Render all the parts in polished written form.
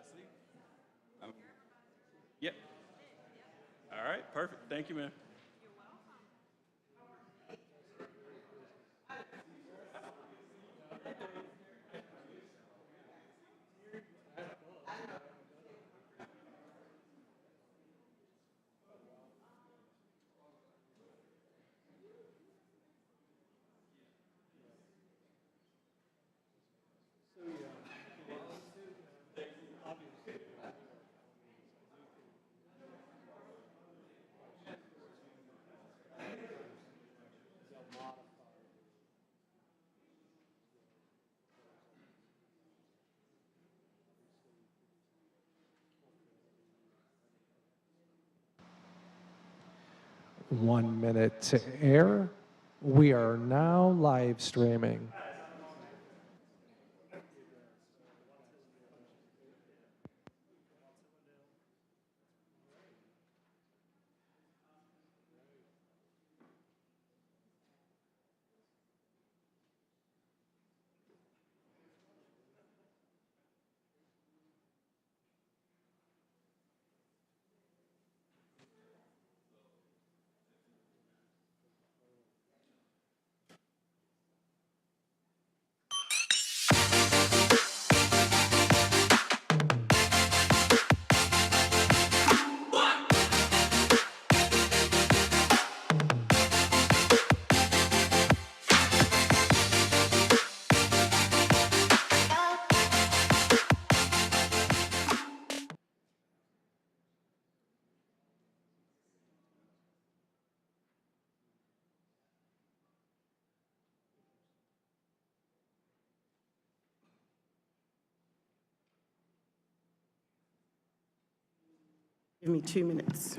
I see. Yep. All right, perfect. Thank you, ma'am. One minute to air. We are now live streaming. Give me 2 minutes.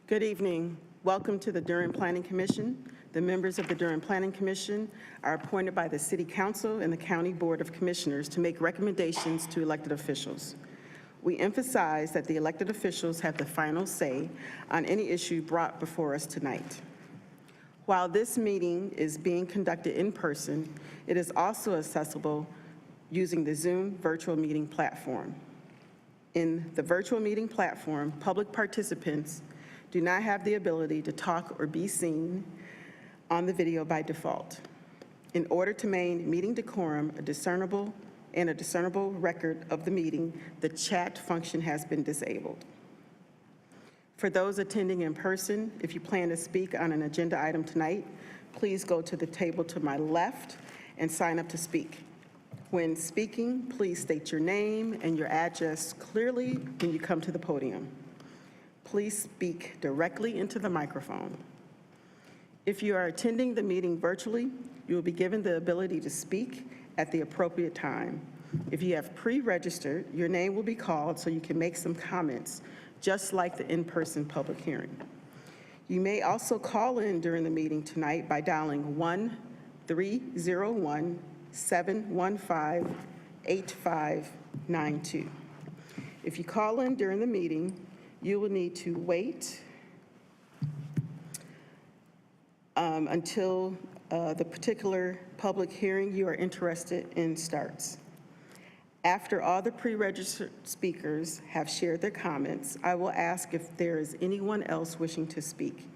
Good evening. Welcome to the Durham Planning Commission. The members of the Durham Planning Commission are appointed by the City Council and the County Board of Commissioners to make recommendations to elected officials. We emphasize that the elected officials have the final say on any issue brought before us tonight. While this meeting is being conducted in person, it is also accessible using the Zoom virtual meeting platform. In the virtual meeting platform, public participants do not have the ability to talk or be seen on the video by default. In order to maintain meeting decorum, a discernible record of the meeting, the chat function has been disabled. For those attending in person, if you plan to speak on an agenda item tonight, please go to the table to my left and sign up to speak. When speaking, please state your name and your address clearly when you come to the podium. Please speak directly into the microphone. If you are attending the meeting virtually, you will be given the ability to speak at the appropriate time. If you have pre-registered, your name will be called so you can make some comments, just like the in-person public hearing. You may also call in during the meeting tonight by dialing 1-301-715-8085 8592. If you call in during the meeting, you will need to wait until the particular public hearing you are interested in starts. After all the pre-registered speakers have shared their comments, I will ask if there is anyone else wishing to speak.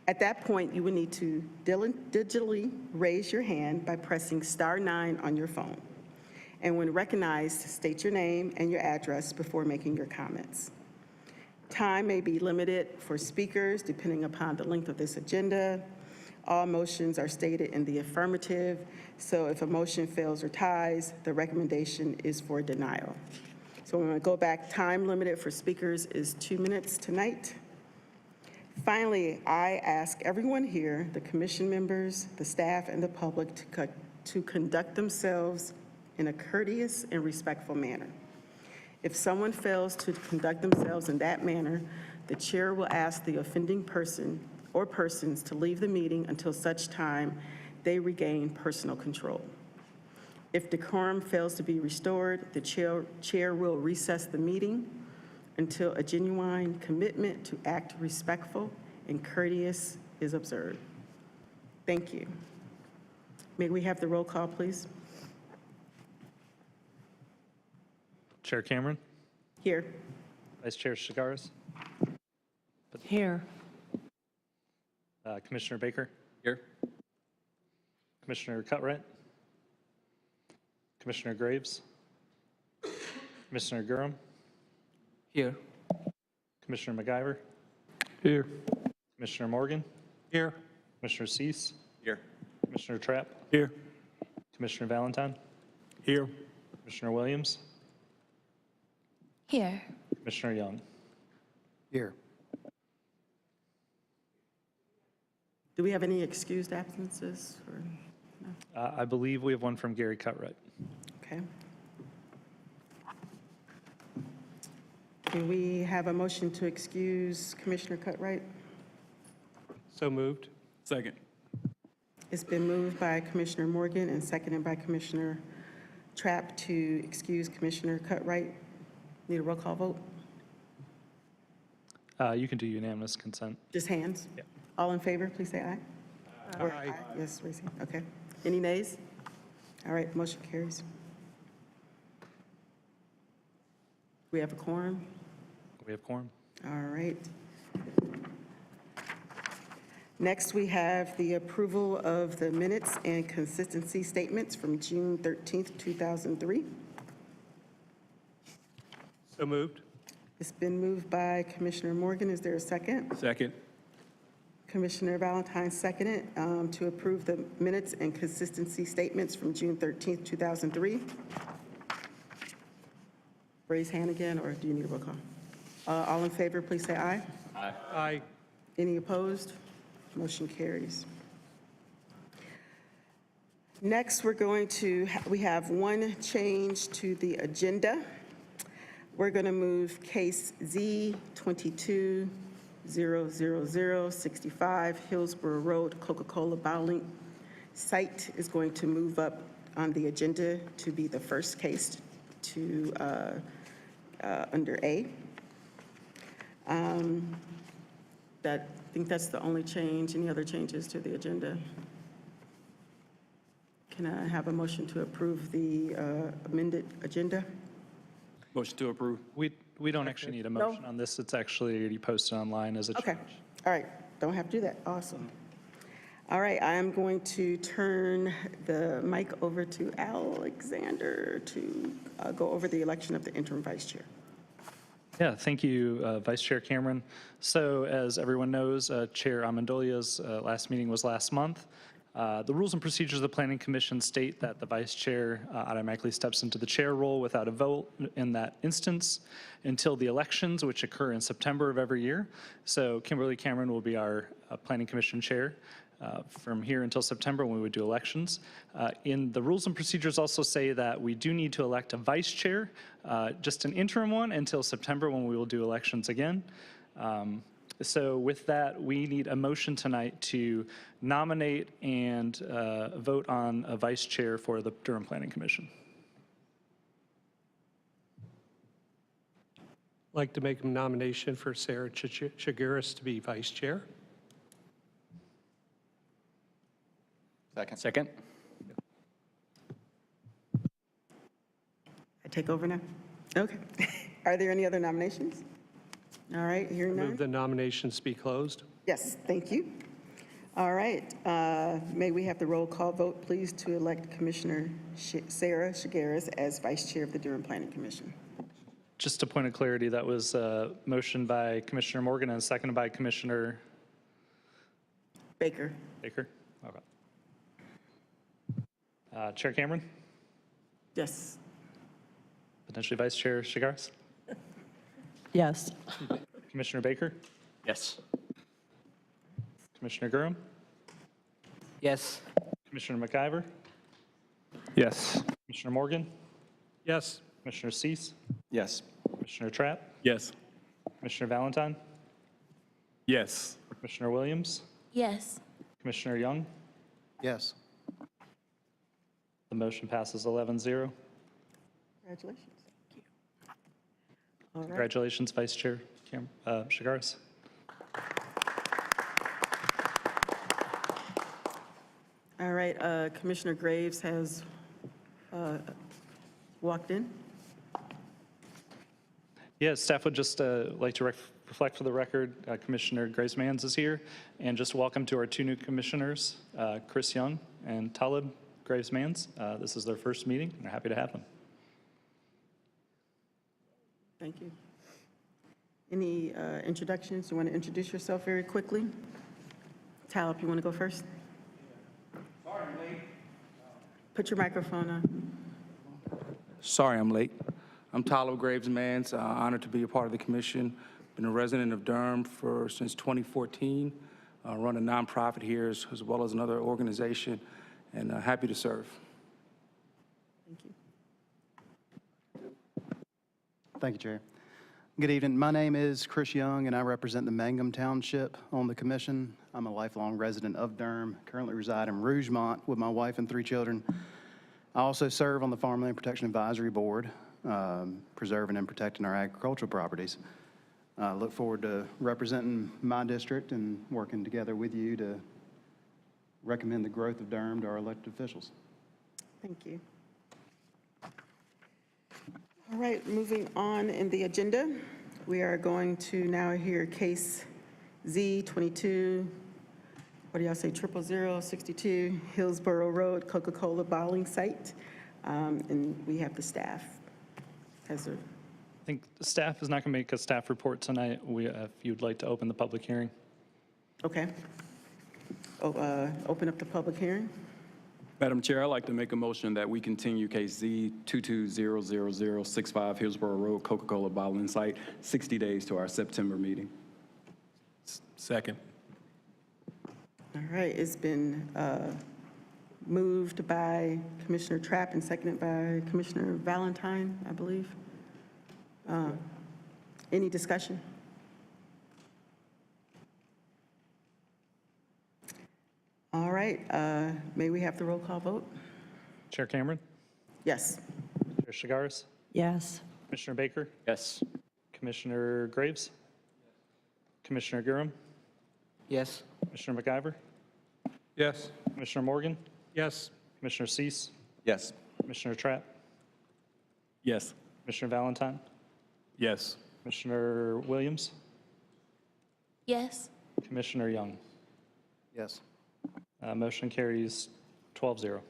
At that point, you will need to digitally raise your hand by pressing *9 on your phone. And when recognized, state your name and your address before making your comments. Time may be limited for speakers depending upon the length of this agenda. All motions are stated in the affirmative, so if a motion fails or ties, the recommendation is for denial. So when we go back, time limited for speakers is 2 minutes tonight. Finally, I ask everyone here, the commission members, the staff, and the public to conduct themselves in a courteous and respectful manner. If someone fails to conduct themselves in that manner, the chair will ask the offending person or persons to leave the meeting until such time they regain personal control. If decorum fails to be restored, the chair will recess the meeting until a genuine commitment to act respectful and courteous is observed. Thank you. May we have the roll call, please? Chair Cameron, Here. Vice Chair Shigaris, Here. Commissioner Baker, Here. Commissioner Cutright, Commissioner Graves, Commissioner Durham, Here. Commissioner McIver, Here. Commissioner Morgan, Here. Commissioner Cease, Here. Commissioner Trapp, Here. Commissioner Valentine, Here. Commissioner Williams, Here. Commissioner Young. Here. Do we have any excused absences? Or no? I believe we have one from Gary Cutright. Okay. Can we have a motion to excuse Commissioner Cutright? So moved. Second. It's been moved by Commissioner Morgan and seconded by Commissioner Trapp to excuse Commissioner Cutright. Need a roll call vote? You can do unanimous consent. Just hands? Yeah. All in favor, please say aye. Or Aye. Yes, raise hand. Okay. Any nays? All right, motion carries. We have a quorum? We have quorum. All right. Next, we have the approval of the minutes and consistency statements from June 13th, 2003. So moved. It's been moved by Commissioner Morgan. Is there a second? Second. Commissioner Valentine seconded to approve the minutes and consistency statements from June 13th, 2003. Raise hand again, or do you need a roll call? All in favor, please say aye. Aye. Aye. Any opposed? Motion carries. Next, we have one change to the agenda. We're going to move case Z22-00065 Hillsborough Road, Coca-Cola bottling site is going to move up on the agenda to be the first case to under A. I think that's the only change. Any other changes to the agenda? Can I have a motion to approve the amended agenda? Motion to approve. We don't actually need a motion on this. It's actually already posted online as a Okay, change. all right, don't have to do that, awesome. All right, I am going to turn the mic over to Alexander to go over the election of the interim vice chair. Yeah, thank you, Vice Chair Cameron. So as everyone knows, Chair Amendolia's last meeting was last month. The rules and procedures of the Planning Commission state that the vice chair automatically steps into the chair role without a vote in that instance until the elections, which occur in September of every year. So Kimberly Cameron will be our Planning Commission chair from here until September when we would do elections. In the rules and procedures also say that we do need to elect a vice chair, just an interim one until September when we will do elections again. So with that, we need a motion tonight to nominate and vote on a vice chair for the Durham Planning Commission. like to make a nomination for Sarah Chiguris to be vice chair. Second. I take over now? Okay. Are there any other nominations? All right, hearing Move none? the nominations be closed. Yes, thank you. All right, may we have the roll call vote, please, to elect Commissioner Sarah Chigueras as Vice Chair of the Durham Planning Commission? Just a point of clarity, that was a motion by Commissioner Morgan and seconded by Commissioner Baker? Baker. Okay. Chair Cameron, Yes. potentially Vice Chair Chigueras, Yes. Commissioner Baker, Yes. Commissioner Durham, Yes. Commissioner McIver, Yes. Commissioner Morgan, Yes. Commissioner Cease, Yes. Commissioner Trapp, Yes. Commissioner Valentine, Yes. Commissioner Williams, Yes. Commissioner Young. Yes. The motion passes 11-0. Congratulations. All right, Congratulations, Vice Chair Chigueras. all right, Commissioner Graves has walked in. Yeah, staff would just like to reflect for the record, Commissioner Grace-Mans is here, and just welcome to our two new commissioners, Chris Young and Talib Graves-Mans. This is their first meeting, and we're happy to have them. Thank you. Any introductions? You want to introduce yourself very quickly? Talib, you want to go first? Sorry I'm late. Put your microphone on. Sorry I'm late. I'm Tyler Graves-Mans, honored to be a part of the commission. Been a resident of Durham since 2014. Run a nonprofit here as well as another organization, and happy to serve. Thank you. Thank you, Chair. Good evening. My name is Chris Young, and I represent the Mangum Township on the commission. I'm a lifelong resident of Durham, currently reside in Rougemont with my wife and 3 children. I also serve on the Farmland Protection Advisory Board, preserving and protecting our agricultural properties. I look forward to representing my district and working together with you to recommend the growth of Durham to our elected officials. Thank you. All right, moving on in the agenda, we are going to now hear case Z22, what do y'all say, 00062 Hillsborough Road, Coca-Cola bottling site. And we have the staff. I think the staff is not going to make a staff report tonight. If you'd like to open the public hearing. Okay. Open up the public hearing. Madam Chair, I'd like to make a motion that we continue case Z22-00065 Hillsborough Road, Coca-Cola bottling site, 60 days to our September meeting. Second. All right, it's been moved by Commissioner Trapp and seconded by Commissioner Valentine, I believe. Any discussion? All right, may we have the roll call vote? Chair Cameron, Yes. Chair Chigueras, Yes. Commissioner Baker, Yes. Commissioner Graves, Commissioner Durham, Yes. Commissioner McIver, Yes. Commissioner Morgan, Yes. Commissioner Cease, Yes. Commissioner Trapp, Yes. Commissioner Valentine, Yes. Commissioner Williams, Yes. Commissioner Young. Yes. Motion carries 12-0.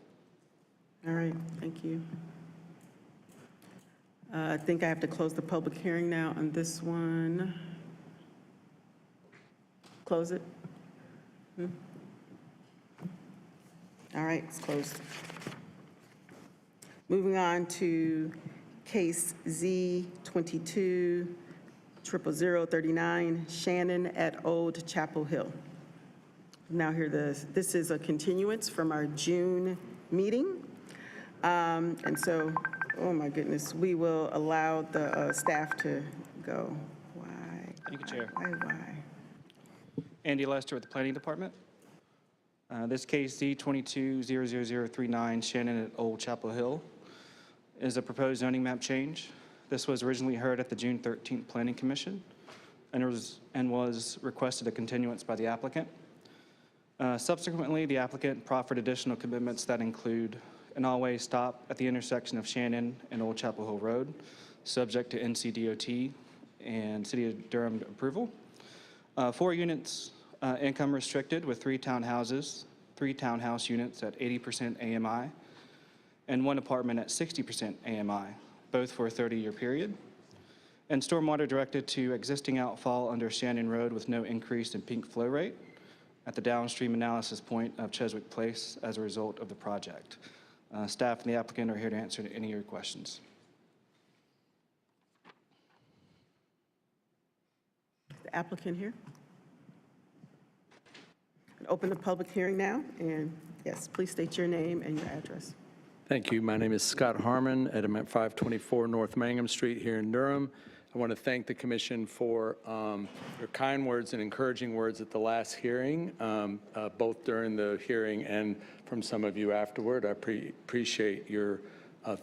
All right, thank you. I think I have to close the public hearing now on this one. Close it? All right, it's closed. Moving on to case Z22-00039, Shannon at Old Chapel Hill. Now here this is a continuance from our June meeting. And so, oh my goodness, we will allow the staff to go. Why? Thank you, Chair. Why? Andy Lester with the Planning Department. This case, Z22-00039, Shannon at Old Chapel Hill, is a proposed zoning map change. This was originally heard at the June 13th Planning Commission and was requested a continuance by the applicant. Subsequently, the applicant proffered additional commitments that include an all-way stop at the intersection of Shannon and Old Chapel Hill Road, subject to NCDOT and City of Durham approval. 4 units, income restricted, with 3 townhouses, 3 townhouse units at 80% AMI, and 1 apartment at 60% AMI, both for a 30-year period. And stormwater directed to existing outfall under Shannon Road with no increase in peak flow rate at the downstream analysis point of Cheswick Place as a result of the project. Staff and the applicant are here to answer any of your questions. The applicant here. Open the public hearing now, and yes, please state your name and your address. Thank you. My name is Scott Harmon, at 524 North Mangum Street here in Durham. I want to thank the commission for your kind words and encouraging words at the last hearing, both during the hearing and from some of you afterward. I appreciate your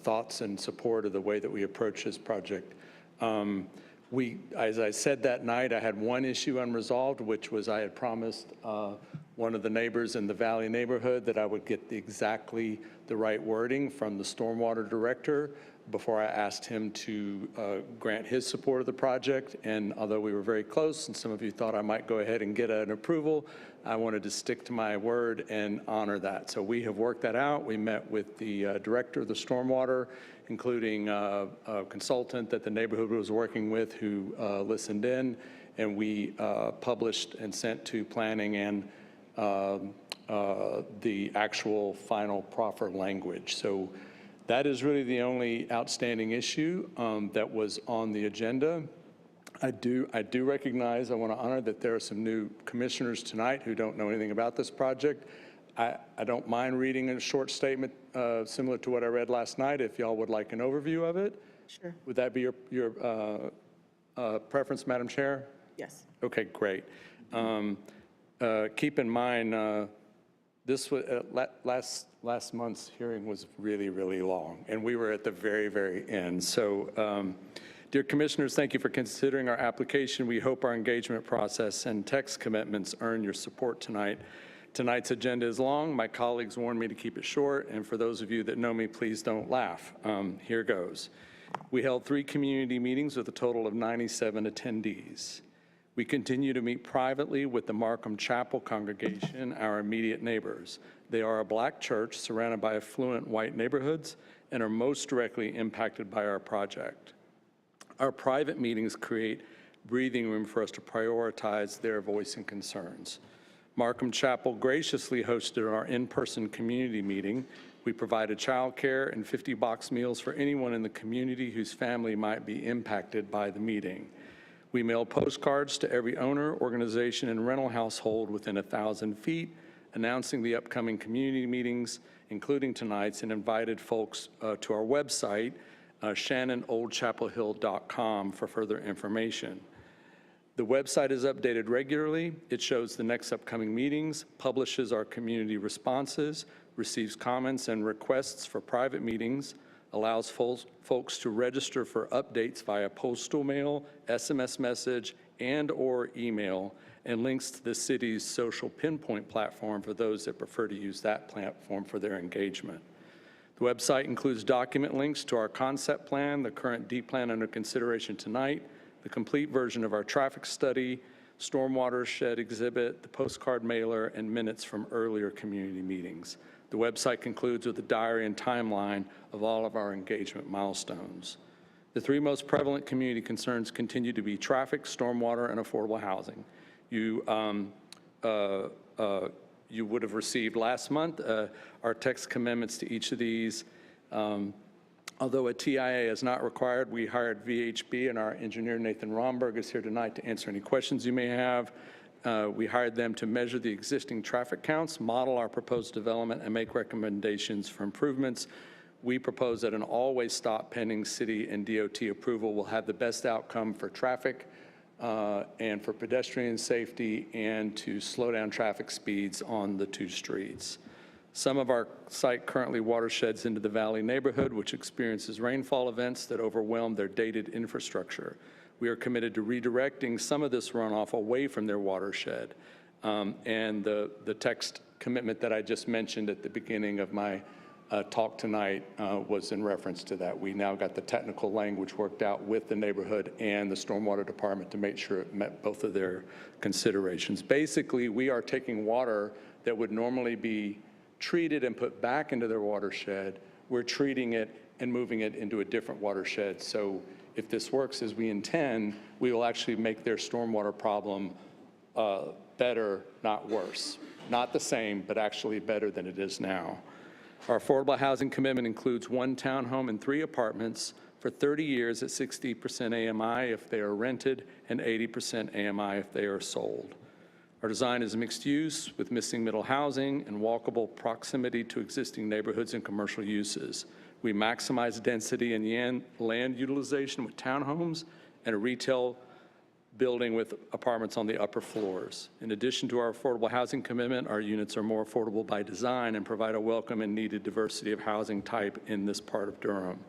thoughts and support of the way that we approach this project. As I said that night, I had one issue unresolved, which was I had promised one of the neighbors in the Valley neighborhood that I would get exactly the right wording from the stormwater director before I asked him to grant his support of the project. And although we were very close and some of you thought I might go ahead and get an approval, I wanted to stick to my word and honor that. So we have worked that out. We met with the director of the stormwater, including a consultant that the neighborhood was working with who listened in, and we published and sent to planning and the actual final proffer language. So that is really the only outstanding issue that was on the agenda. I do recognize, I want to honor that there are some new commissioners tonight who don't know anything about this project. I don't mind reading a short statement similar to what I read last night if y'all would like an overview of it. Sure. Would that be your preference, Madam Chair? Yes. Okay, great. Keep in mind, this was last month's hearing was really, really long, and we were at the very, very end. So, dear commissioners, thank you for considering our application. We hope our engagement process and text commitments earn your support tonight. Tonight's agenda is long. My colleagues warned me to keep it short, and for those of you that know me, please don't laugh. Here goes. We held 3 community meetings with a total of 97 attendees. We continue to meet privately with the Markham Chapel congregation, our immediate neighbors. They are a Black church surrounded by affluent white neighborhoods and are most directly impacted by our project. Our private meetings create breathing room for us to prioritize their voice and concerns. Markham Chapel graciously hosted our in-person community meeting. We provided childcare and 50 box meals for anyone in the community whose family might be impacted by the meeting. We mailed postcards to every owner, organization, and rental household within 1,000 feet, announcing the upcoming community meetings, including tonight's, and invited folks to our website, shannonoldchapelhill.com, for further information. The website is updated regularly. It shows the next upcoming meetings, publishes our community responses, receives comments and requests for private meetings, allows folks to register for updates via postal mail, SMS message, and/or email, and links to the city's social pinpoint platform for those that prefer to use that platform for their engagement. The website includes document links to our concept plan, the current D plan under consideration tonight, the complete version of our traffic study, stormwater shed exhibit, the postcard mailer, and minutes from earlier community meetings. The website concludes with a diary and timeline of all of our engagement milestones. The 3 most prevalent community concerns continue to be traffic, stormwater, and affordable housing. You would have received last month our text commitments to each of these. Although a TIA is not required, we hired VHB, and our engineer Nathan Romberg is here tonight to answer any questions you may have. We hired them to measure the existing traffic counts, model our proposed development, and make recommendations for improvements. We propose that an always stop pending city and DOT approval will have the best outcome for traffic and for pedestrian safety, and to slow down traffic speeds on the 2 streets. Some of our site currently watersheds into the Valley neighborhood, which experiences rainfall events that overwhelm their dated infrastructure. We are committed to redirecting some of this runoff away from their watershed. And the text commitment that I just mentioned at the beginning of my talk tonight was in reference to that. We now got the technical language worked out with the neighborhood and the stormwater department to make sure it met both of their considerations. Basically, we are taking water that would normally be treated and put back into their watershed. We're treating it and moving it into a different watershed. So if this works as we intend, we will actually make their stormwater problem better, not worse. Not the same, but actually better than it is now. Our affordable housing commitment includes 1 townhome and 3 apartments for 30 years at 60% AMI if they are rented and 80% AMI if they are sold. Our design is mixed use with missing middle housing and walkable proximity to existing neighborhoods and commercial uses. We maximize density and land utilization with townhomes and a retail building with apartments on the upper floors. In addition to our affordable housing commitment, our units are more affordable by design and provide a welcome and needed diversity of housing type in this part of Durham.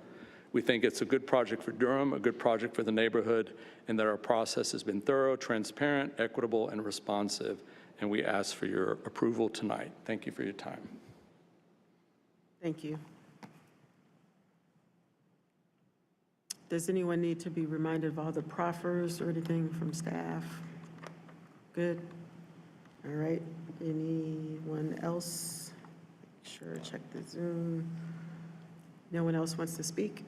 We think it's a good project for Durham, a good project for the neighborhood, and that our process has been thorough, transparent, equitable, and responsive, and we ask for your approval tonight. Thank you for your time. Thank you. Does anyone need to be reminded of all the proffers or anything from staff? Good. All right. Anyone else? Make sure, check the Zoom. No one else wants to speak?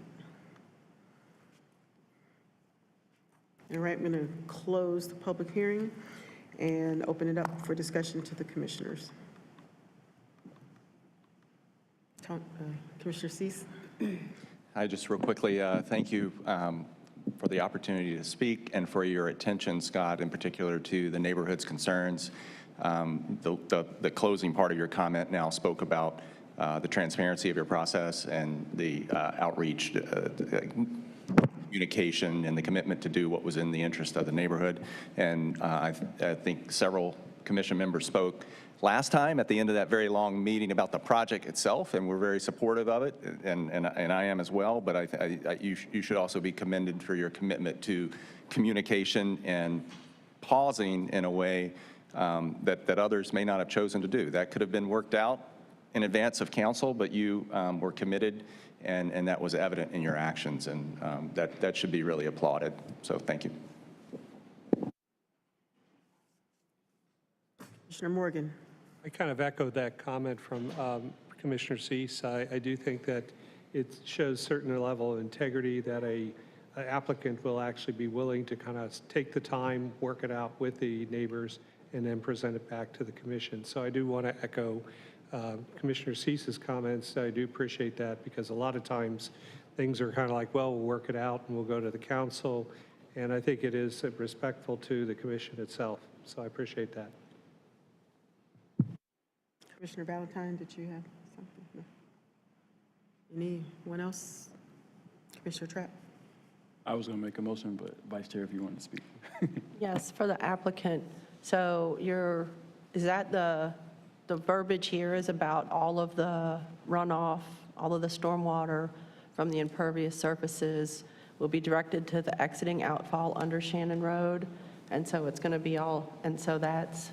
All right, I'm going to close the public hearing and open it up for discussion to the commissioners. Commissioner Cease? Hi, just real quickly, thank you for the opportunity to speak and for your attention, Scott, in particular to the neighborhood's concerns. The closing part of your comment now spoke about the transparency of your process and the outreach, communication, and the commitment to do what was in the interest of the neighborhood. And I think several commission members spoke last time at the end of that very long meeting about the project itself, and we're very supportive of it, and I am as well, but you should also be commended for your commitment to communication and pausing in a way that others may not have chosen to do. That could have been worked out in advance of council, but you were committed, and that was evident in your actions, and that should be really applauded. So thank you. Commissioner Morgan. I kind of echoed that comment from Commissioner Cease. I do think that it shows certain level of integrity that an applicant will actually be willing to kind of take the time, work it out with the neighbors, and then present it back to the commission. So I do want to echo Commissioner Cease's comments. I do appreciate that, because a lot of times things are kind of like, well, we'll work it out and we'll go to the council. And I think it is respectful to the commission itself. So I appreciate that. Commissioner Valentine, did you have something? No. Anyone else? Commissioner Trapp? I was going to make a motion, but Vice Chair, if you want to speak. Yes, for the applicant. So is that the verbiage here is about all of the runoff, all of the stormwater from the impervious surfaces will be directed to the exiting outfall under Shannon Road. And so it's going to be all, and so that's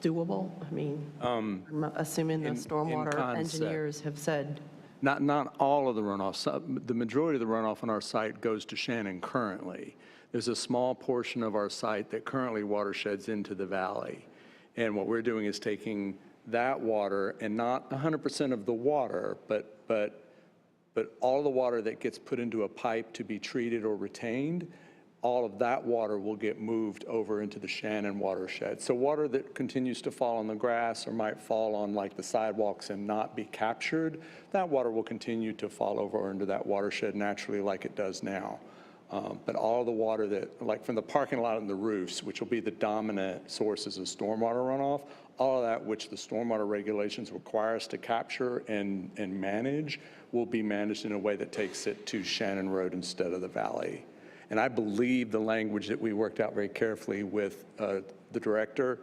doable? I mean, I'm assuming the stormwater concept. engineers have said. Not all of the runoff. The majority of the runoff on our site goes to Shannon currently. There's a small portion of our site that currently watersheds into the valley. And what we're doing is taking that water, and not 100% of the water, but all the water that gets put into a pipe to be treated or retained, all of that water will get moved over into the Shannon watershed. So water that continues to fall on the grass or might fall on like the sidewalks and not be captured, that water will continue to fall over into that watershed naturally like it does now. But all the water that, like from the parking lot and the roofs, which will be the dominant sources of stormwater runoff, all of that which the stormwater regulations require us to capture and manage will be managed in a way that takes it to Shannon Road instead of the valley. And I believe the language that we worked out very carefully with the director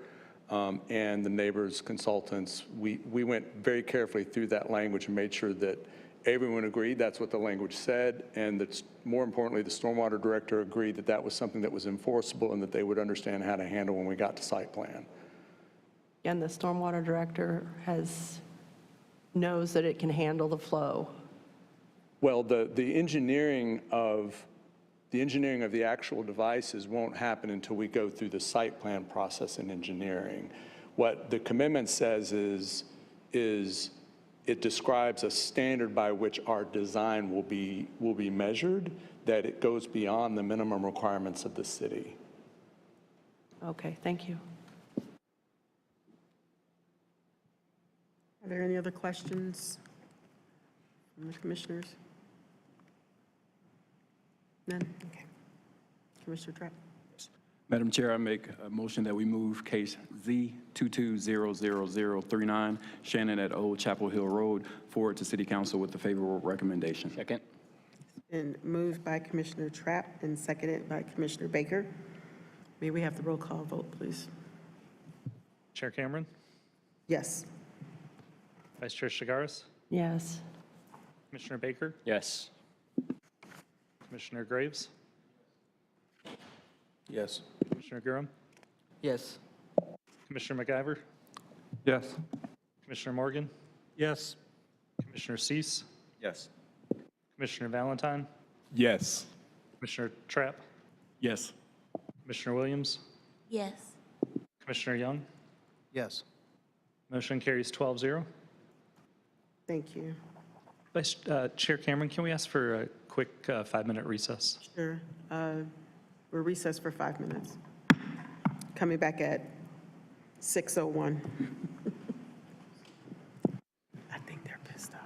and the neighbors consultants, we went very carefully through that language and made sure that everyone agreed that's what the language said, and that more importantly, the stormwater director agreed that that was something that was enforceable and that they would understand how to handle when we got to site plan. And the stormwater director knows that it can handle the flow. Well, the engineering of the actual devices won't happen until we go through the site plan process in engineering. What the commitment says is it describes a standard by which our design will be measured, that it goes beyond the minimum requirements of the city. Okay, thank you. Are there any other questions from the commissioners? None? Okay. Commissioner Trapp? Madam Chair, I make a motion that we move case Z22-00039, Shannon at Old Chapel Hill Road, forward to City Council with a favorable recommendation. Second. And moved by Commissioner Trapp and seconded by Commissioner Baker. May we have the roll call vote, please? Chair Cameron, Yes. Vice Chair Chagaris, Yes. Commissioner Baker, Yes. Commissioner Graves, Yes. Commissioner Durham, Yes. Commissioner McIver, Yes. Commissioner Morgan, Yes. Commissioner Cease, Yes. Commissioner Valentine, Yes. Commissioner Trapp, Yes. Commissioner Williams, Yes. Commissioner Young. Yes. Motion carries 12-0. Thank you. Vice Chair Cameron, can we ask for a quick 5-minute recess? Sure. We're recessed for 5 minutes. Coming back at 6:01. I think they're pissed off.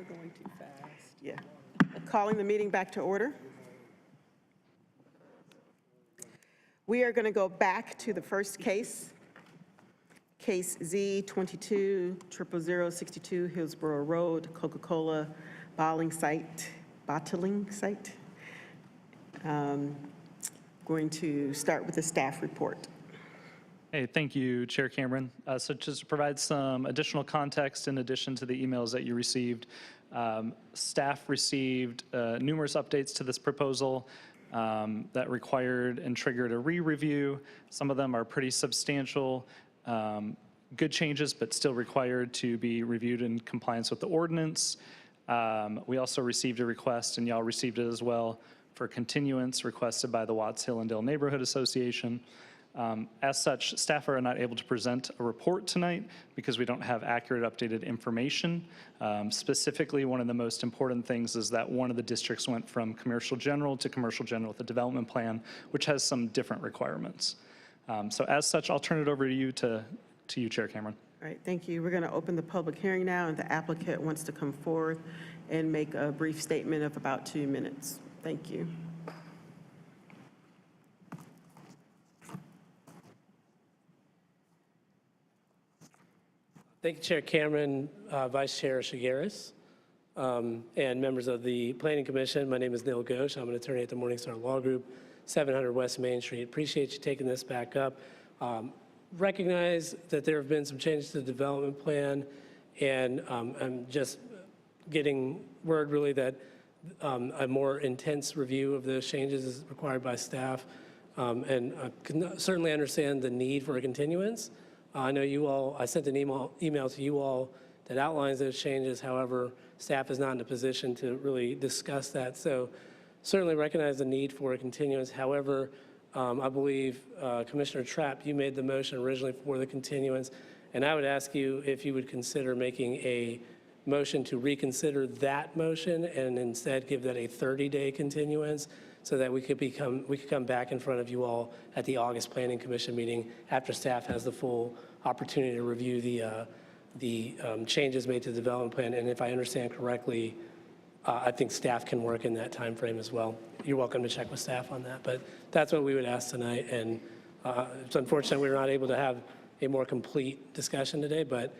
going too fast. Yeah. Calling the meeting back to order. We are going to go back to the first case, Case Z 22-00062 Hillsborough Road, Coca-Cola bottling site. Going to start with the staff report. Hey, thank you, Chair Cameron. So just to provide some additional context in addition to the emails that you received, staff received numerous updates to this proposal that required and triggered a re-review. Some of them are pretty substantial, good changes, but still required to be reviewed in compliance with the ordinance. We also received a request, and y'all received it as well, for continuance requested by the Watts-Hillendale Neighborhood Association. As such, staff are not able to present a report tonight because we don't have accurate updated information. Specifically, one of the most important things is that one of the districts went from commercial general to commercial general with the development plan, which has some different requirements. So as such, I'll turn it over to you, Chair Cameron. All right, thank you. We're going to open the public hearing now, and the applicant wants to come forth and make a brief statement of about 2 minutes. Thank you. Thank you, Chair Cameron, Vice Chair Shigaris, and members of the Planning Commission. My name is Neil Ghosh. I'm an attorney at the Morningstar Law Group, 700 West Main Street. Appreciate you taking this back up. Recognize that there have been some changes to the development plan, and I'm just getting word really that a more intense review of those changes is required by staff, and I can certainly understand the need for a continuance. I know you all, I sent an email to you all that outlines those changes. However, staff is not in a position to really discuss that. So certainly recognize the need for a continuance. However, I believe Commissioner Trapp, you made the motion originally for the continuance, and I would ask you if you would consider making a motion to reconsider that motion and instead give that a 30-day continuance so that we could come back in front of you all at the August Planning Commission meeting after staff has the full opportunity to review the changes made to the development plan. And if I understand correctly, I think staff can work in that time frame as well. You're welcome to check with staff on that, but that's what we would ask tonight. And it's unfortunate we were not able to have a more complete discussion today, but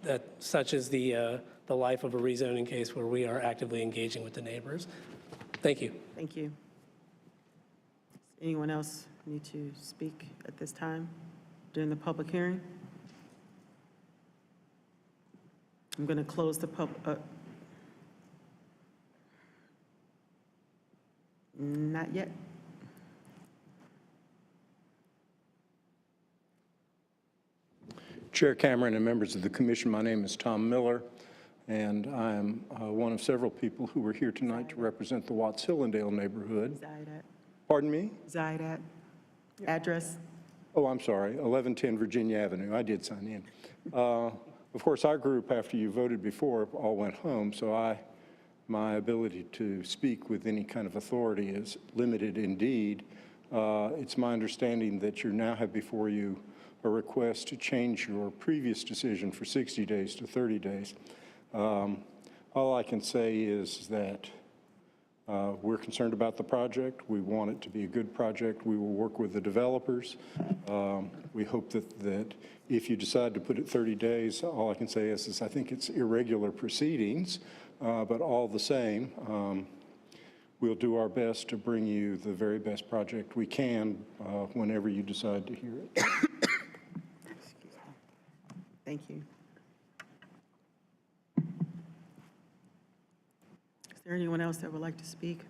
that such is the life of a rezoning case where we are actively engaging with the neighbors. Thank you. Thank you. Does anyone else need to speak at this time during the public hearing? I'm going to close the not yet. Chair Cameron and members of the commission, my name is Tom Miller, and I'm one of several people who are here tonight to represent the Watts-Hillendale neighborhood. Reside at. Pardon me? Reside at. Address. Oh, I'm sorry, 1110 Virginia Avenue. I did sign in. Of course, our group, after you voted before, all went home, so my ability to speak with any kind of authority is limited indeed. It's my understanding that you now have before you a request to change your previous decision for 60 days to 30 days. All I can say is that we're concerned about the project. We want it to be a good project. We will work with the developers. We hope that if you decide to put it 30 days, all I can say is I think it's irregular proceedings, but all the same, we'll do our best to bring you the very best project we can whenever you decide to hear it. Thank you. Is there anyone else that would like to speak?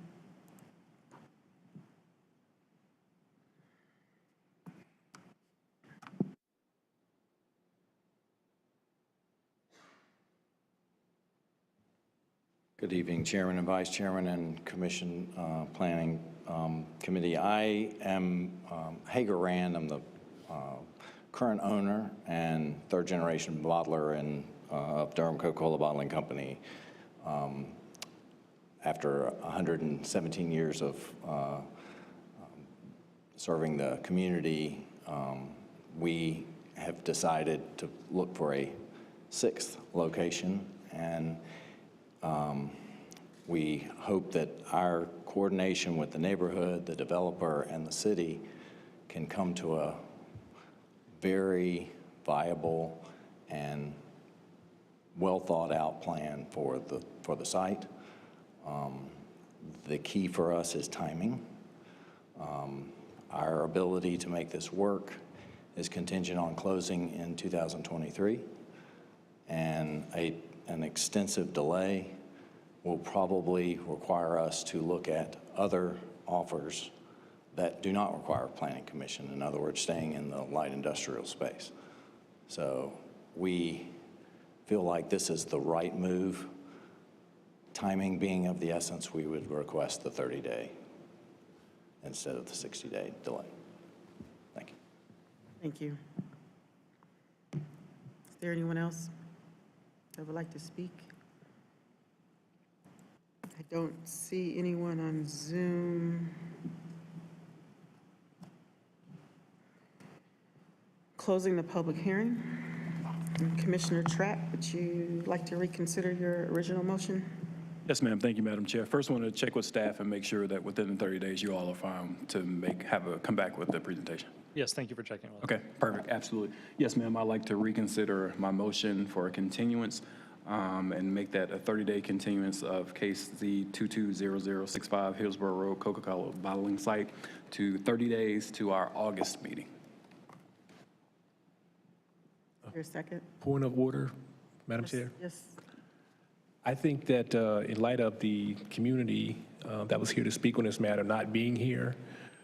Good evening, Chairman and Vice Chairman and Commission Planning Committee. I am Hager Rand. I'm the current owner and third-generation bottler of Durham Coca-Cola Bottling Company. After 117 years of serving the community, we have decided to look for a 6th location, and We hope that our coordination with the neighborhood, the developer, and the city can come to a very viable and well-thought-out plan for the site. The key for us is timing. Our ability to make this work is contingent on closing in 2023, and an extensive delay will probably require us to look at other offers that do not require planning commission, in other words, staying in the light industrial space. So we feel like this is the right move. Timing being of the essence, we would request the 30-day instead of the 60-day delay. Thank you. Thank you. Is there anyone else that would like to speak? I don't see anyone on Zoom. Closing the public hearing. Commissioner Trapp, would you like to reconsider your original motion? Yes, ma'am. Thank you, Madam Chair. First, I want to check with staff and make sure that within the 30 days, you all are fine to come back with the presentation. Yes, thank you for checking with us. Okay, perfect. Absolutely. Yes, ma'am. I'd like to reconsider my motion for a continuance and make that a 30-day continuance of case Z220065 Hillsborough Road Coca-Cola bottling site to 30 days to our August meeting. Your second? Point of order, Madam Yes, Chair. Yes. I think that in light of the community that was here to speak on this matter not being here,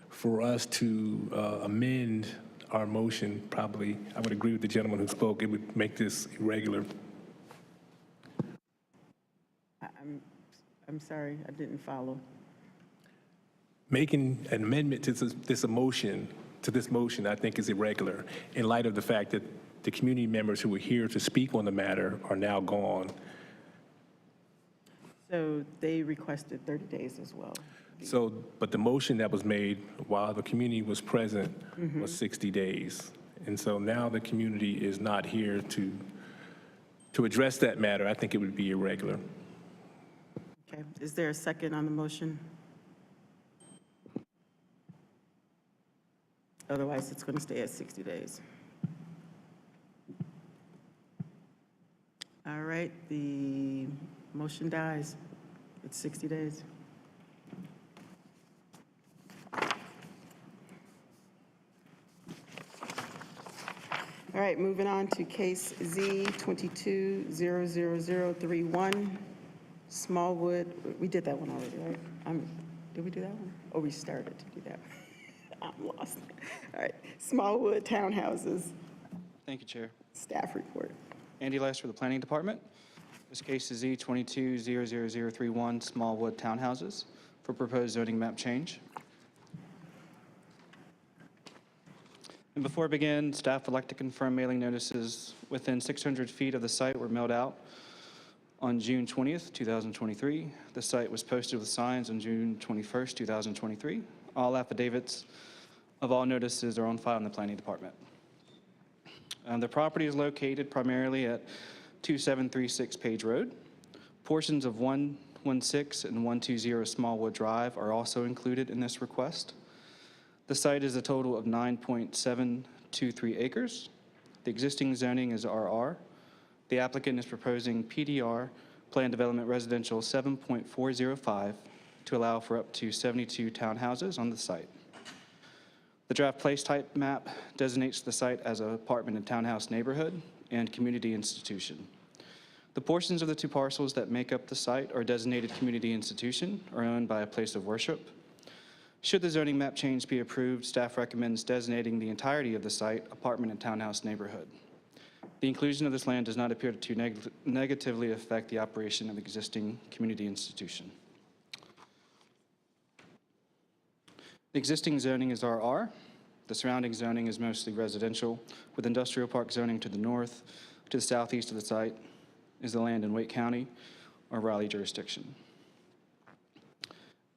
for us to amend our motion, probably, I would agree with the gentleman who spoke, it would make this irregular. I'm sorry, I didn't follow. Making an amendment to this motion, I think is irregular in light of the fact that the community members who were here to speak on the matter are now gone. So they requested 30 days as well. So, but the motion that was made while the community was present was 60 days. And so now the community is not here to address that matter. I think it would be irregular. Okay, is there a second on the motion? Otherwise, it's going to stay at 60 days. All right, the motion dies. It's 60 days. All right, moving on to case Z220031, Smallwood. We did that one already, right? Did we do that one? Oh, we started to do that. I'm lost. All right, Smallwood Townhouses. Thank you, Chair. Staff report. Andy Lice for the Planning Department. This case is Z220031 Smallwood Townhouses for proposed zoning map change. And before I begin, staff would like to confirm mailing notices within 600 feet of the site were mailed out on June 20th, 2023. The site was posted with signs on June 21st, 2023. All affidavits of all notices are on file in the Planning Department. The property is located primarily at 2736 Page Road. Portions of 116 and 120 Smallwood Drive are also included in this request. The site is a total of 9.723 acres. The existing zoning is RR. The applicant is proposing PDR, Plan Development Residential 7.405, to allow for up to 72 townhouses on the site. The draft place type map designates the site as an apartment and townhouse neighborhood and community institution. The portions of the two parcels that make up the site are designated community institution or owned by a place of worship. Should the zoning map change be approved, staff recommends designating the entirety of the site apartment and townhouse neighborhood. The inclusion of this land does not appear to negatively affect the operation of existing community institution. The existing zoning is RR. The surrounding zoning is mostly residential, with industrial park zoning to the north. To the southeast of the site is the land in Wake County or Raleigh jurisdiction.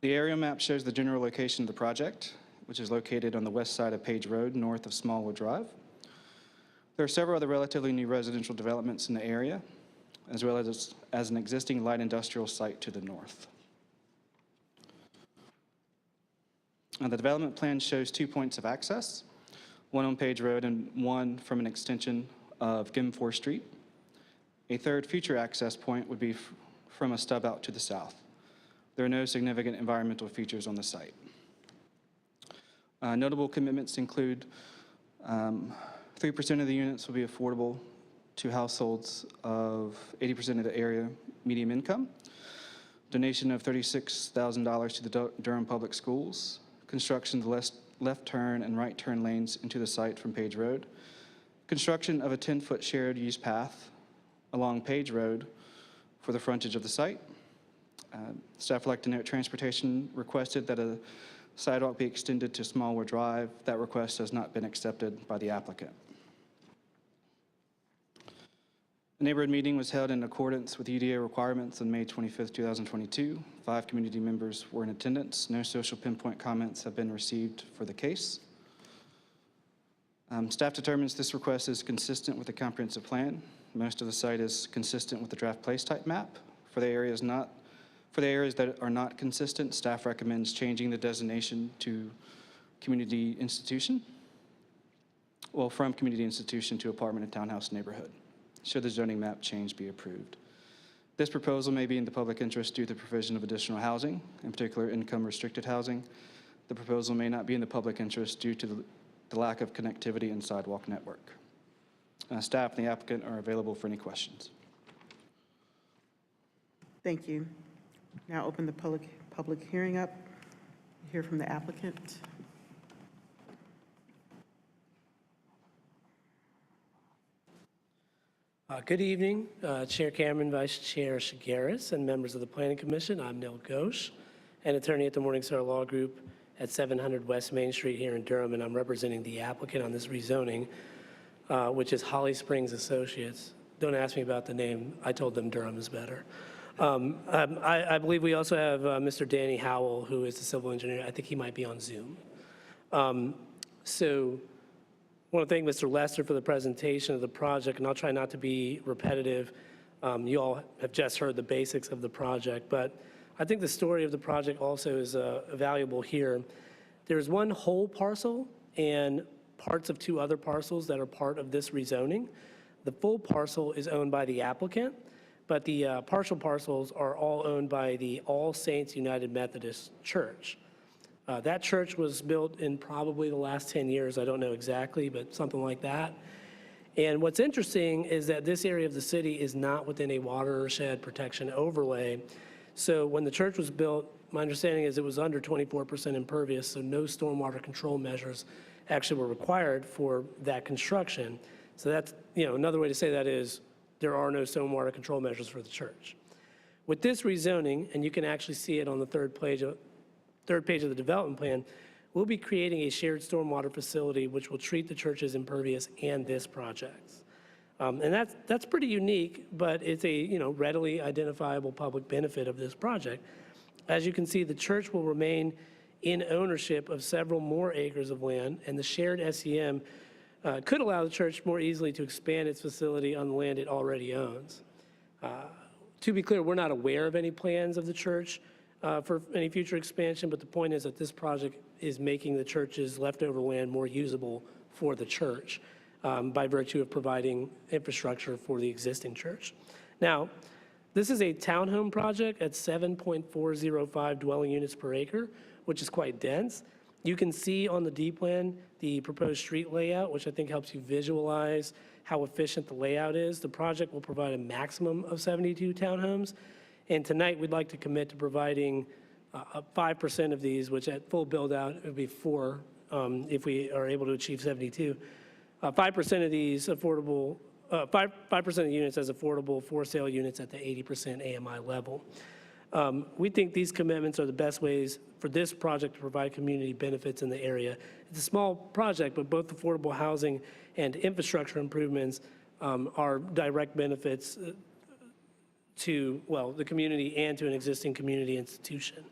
The aerial map shows the general location of the project, which is located on the west side of Page Road, north of Smallwood Drive. There are several other relatively new residential developments in the area. as well as an existing light industrial site to the north. The development plan shows 2 points of access, one on Page Road and one from an extension of Gimfor Street. A third future access point would be from a stub out to the south. There are no significant environmental features on the site. Notable commitments include 3% of the units will be affordable to households of 80% of the area medium income, donation of $36,000 to the Durham Public Schools, construction of the left turn and right turn lanes into the site from Page Road, construction of a 10-foot shared use path along Page Road for the frontage of the site. Staff would like to note transportation requested that a sidewalk be extended to Smallwood Drive. That request has not been accepted by the applicant. The neighborhood meeting was held in accordance with UDA requirements on May 25th, 2022. 5 community members were in attendance. No social pinpoint comments have been received for the case. Staff determines this request is consistent with the comprehensive plan. Most of the site is consistent with the draft place type map. For the areas that are not consistent, staff recommends changing the designation to community institution, well, from community institution to apartment and townhouse neighborhood, should the zoning map change be approved. This proposal may be in the public interest due to the provision of additional housing, in particular income-restricted housing. The proposal may not be in the public interest due to the lack of connectivity and sidewalk network. Staff and the applicant are available for any questions. Thank you. Now open the public hearing up. Hear from the applicant. Good evening, Chair Cameron, Vice Chair Shigaris, and members of the Planning Commission. I'm Neil Ghosh, an attorney at the Morningstar Law Group at 700 West Main Street here in Durham, and I'm representing the applicant on this rezoning, which is Holly Springs Associates. Don't ask me about the name. I told them Durham is better. I believe we also have Mr. Danny Howell, who is the civil engineer. I think he might be on Zoom. So I want to thank Mr. Lester for the presentation of the project, and I'll try not to be repetitive. You all have just heard the basics of the project, but I think the story of the project also is valuable here. There's one whole parcel and parts of 2 other parcels that are part of this rezoning. The full parcel is owned by the applicant, but the partial parcels are all owned by the All Saints United Methodist Church. That church was built in probably the last 10 years. I don't know exactly, but something like that. And what's interesting is that this area of the city is not within a watershed protection overlay. So when the church was built, my understanding is it was under 24% impervious, so no stormwater control measures actually were required for that construction. So that's, another way to say that is there are no stormwater control measures for the church. With this rezoning, and you can actually see it on the third page of the development plan, we'll be creating a shared stormwater facility which will treat the church's impervious and this project. And that's pretty unique, but it's a readily identifiable public benefit of this project. As you can see, the church will remain in ownership of several more acres of land, and the shared SEM could allow the church more easily to expand its facility on the land it already owns. To be clear, we're not aware of any plans of the church for any future expansion, but the point is that this project is making the church's leftover land more usable for the church by virtue of providing infrastructure for the existing church. Now, this is a townhome project at 7.405 dwelling units per acre, which is quite dense. You can see on the D plan the proposed street layout, which I think helps you visualize how efficient the layout is. The project will provide a maximum of 72 townhomes. And tonight, we'd like to commit to providing 5% of these, which at full build-out, it would be 4 if we are able to achieve 72. 5% of these affordable, 5% of the units as affordable for-sale units at the 80% AMI level. We think these commitments are the best ways for this project to provide community benefits in the area. It's a small project, but both affordable housing and infrastructure improvements are direct benefits to, well, the community and to an existing community institution.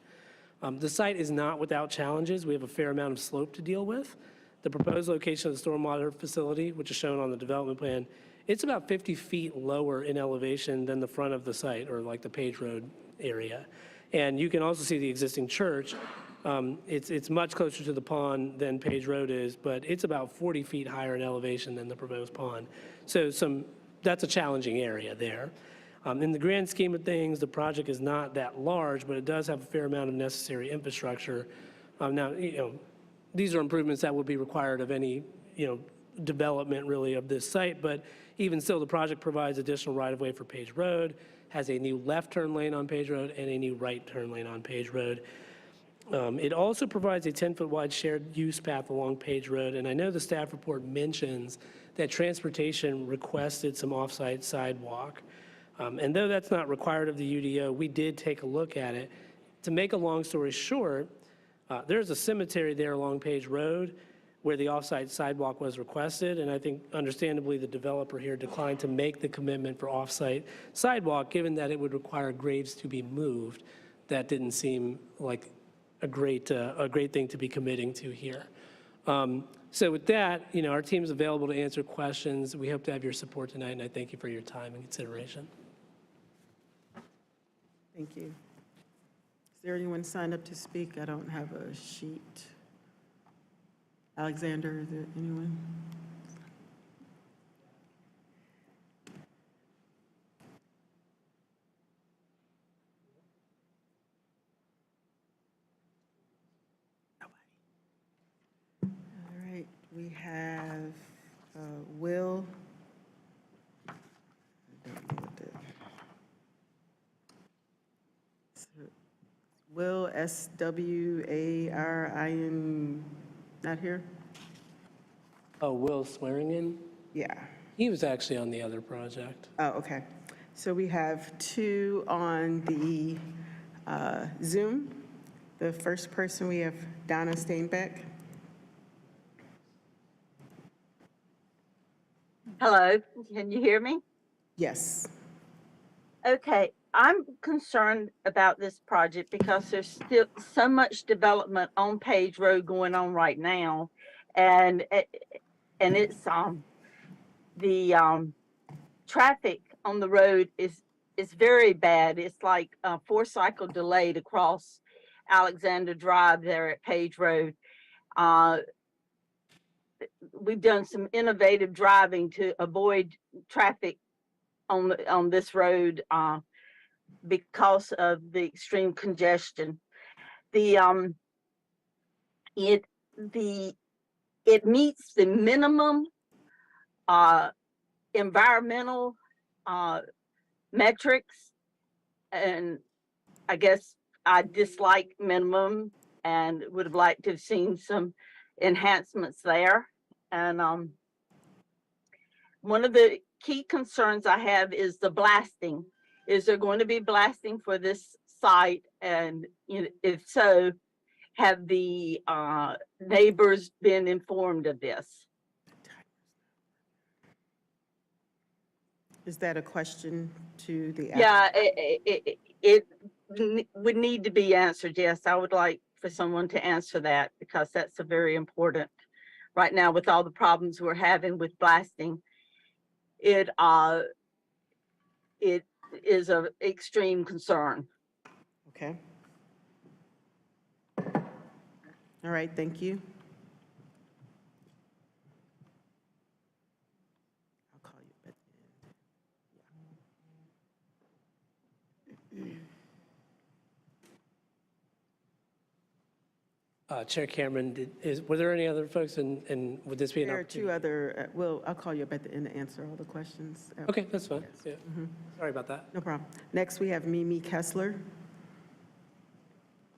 The site is not without challenges. We have a fair amount of slope to deal with. The proposed location of the stormwater facility, which is shown on the development plan, it's about 50 feet lower in elevation than the front of the site, or like the Page Road area. And you can also see the existing church. It's much closer to the pond than Page Road is, but it's about 40 feet higher in elevation than the proposed pond. So that's a challenging area there. In the grand scheme of things, the project is not that large, but it does have a fair amount of necessary infrastructure. Now, these are improvements that would be required of any, development really of this site, but even still, the project provides additional right-of-way for Page Road, has a new left turn lane on Page Road and a new right turn lane on Page Road. It also provides a 10-foot wide shared use path along Page Road, and I know the staff report mentions that transportation requested some off-site sidewalk. And though that's not required of the UDO, we did take a look at it. To make a long story short, there's a cemetery there along Page Road where the off-site sidewalk was requested, and I think understandably the developer here declined to make the commitment for off-site sidewalk, given that it would require graves to be moved. That didn't seem like a great thing to be committing to here. So with that, our team's available to answer questions. We hope to have your support tonight, and I thank you for your time and consideration. Thank you. Is there anyone signed up to speak? I don't have a sheet. Alexander, is there anyone? Nobody. All right, we have Will. I don't know what the... Will, S-W-A-R-I-N, not here? Oh, Will Swearingen? Yeah. He was actually on the other project. Oh, okay. So we have two on the Zoom. The first person, we have Donna Steinbeck. Hello, can you hear me? Yes. Okay, I'm concerned about this project because there's still so much development on Page Road going on right now. And it's the traffic on the road is very bad. It's like a 4-cycle delay to cross Alexander Drive there at Page Road. We've done some innovative driving to avoid traffic on this road because of the extreme congestion. It meets the minimum environmental metrics, and I guess I dislike minimum and would have liked to have seen some enhancements there. And one of the key concerns I have is the blasting. Is there going to be blasting for this site? And if so, have the neighbors been informed of this? Is that a question to the Yeah, it would need to be answered. Yes, I would like for someone to answer that because that's a very important, right now with all the problems we're having with blasting, it is of extreme concern. Okay. All right, thank you. I'll call you at the end. Chair Cameron, were there any other folks, and would this be an There are opportunity? two other, I'll call you up at the end to answer all the questions. Okay, that's fine. Yeah. Sorry about that. No problem. Next, we have Mimi Kessler.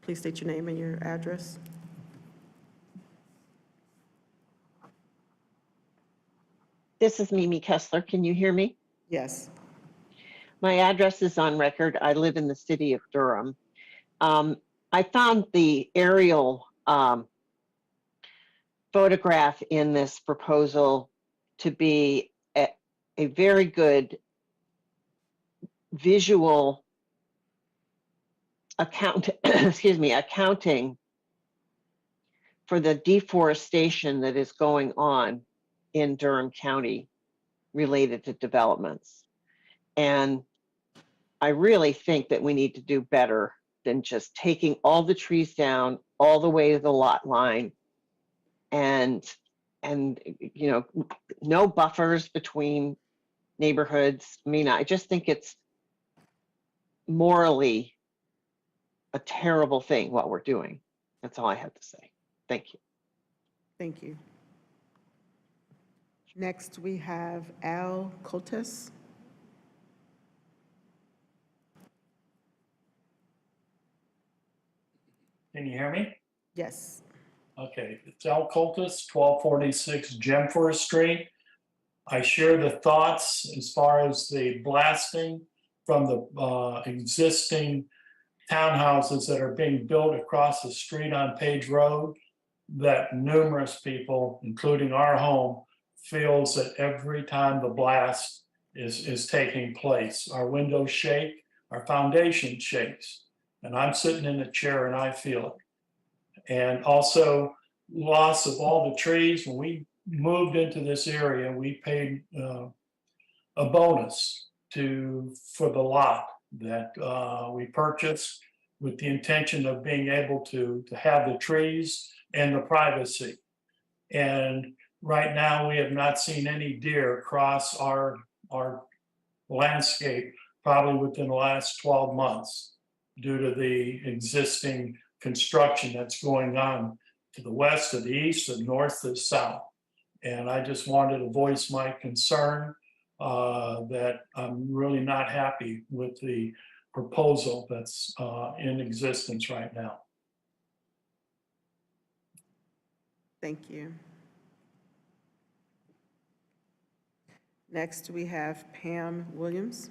Please state your name and your address. This is Mimi Kessler. Can you hear me? Yes. My address is on record. I live in the city of Durham. I found the aerial photograph in this proposal to be a very good visual accounting for the deforestation that is going on in Durham County related to developments. And I really think that we need to do better than just taking all the trees down all the way to the lot line and you know, no buffers between neighborhoods. I mean, I just think it's morally a terrible thing what we're doing. That's all I have to say. Thank you. Thank you. Next, we have Al Coltes. Can you hear me? Yes. Okay, it's Al Coltis, 1246 Gemforest Street. I share the thoughts as far as the blasting from the existing townhouses that are being built across the street on Page Road, that numerous people, including our home, feels that every time the blast is taking place, our windows shake, our foundation shakes. And I'm sitting in a chair and I feel it. And also loss of all the trees. When we moved into this area, we paid a bonus for the lot that we purchased with the intention of being able to have the trees and the privacy. And right now, we have not seen any deer cross our landscape probably within the last 12 months due to the existing construction that's going on to the west, to the east, to the north, to the south. And I just wanted to voice my concern that I'm really not happy with the proposal that's in existence right now. Thank you. Next, we have Pam Williams.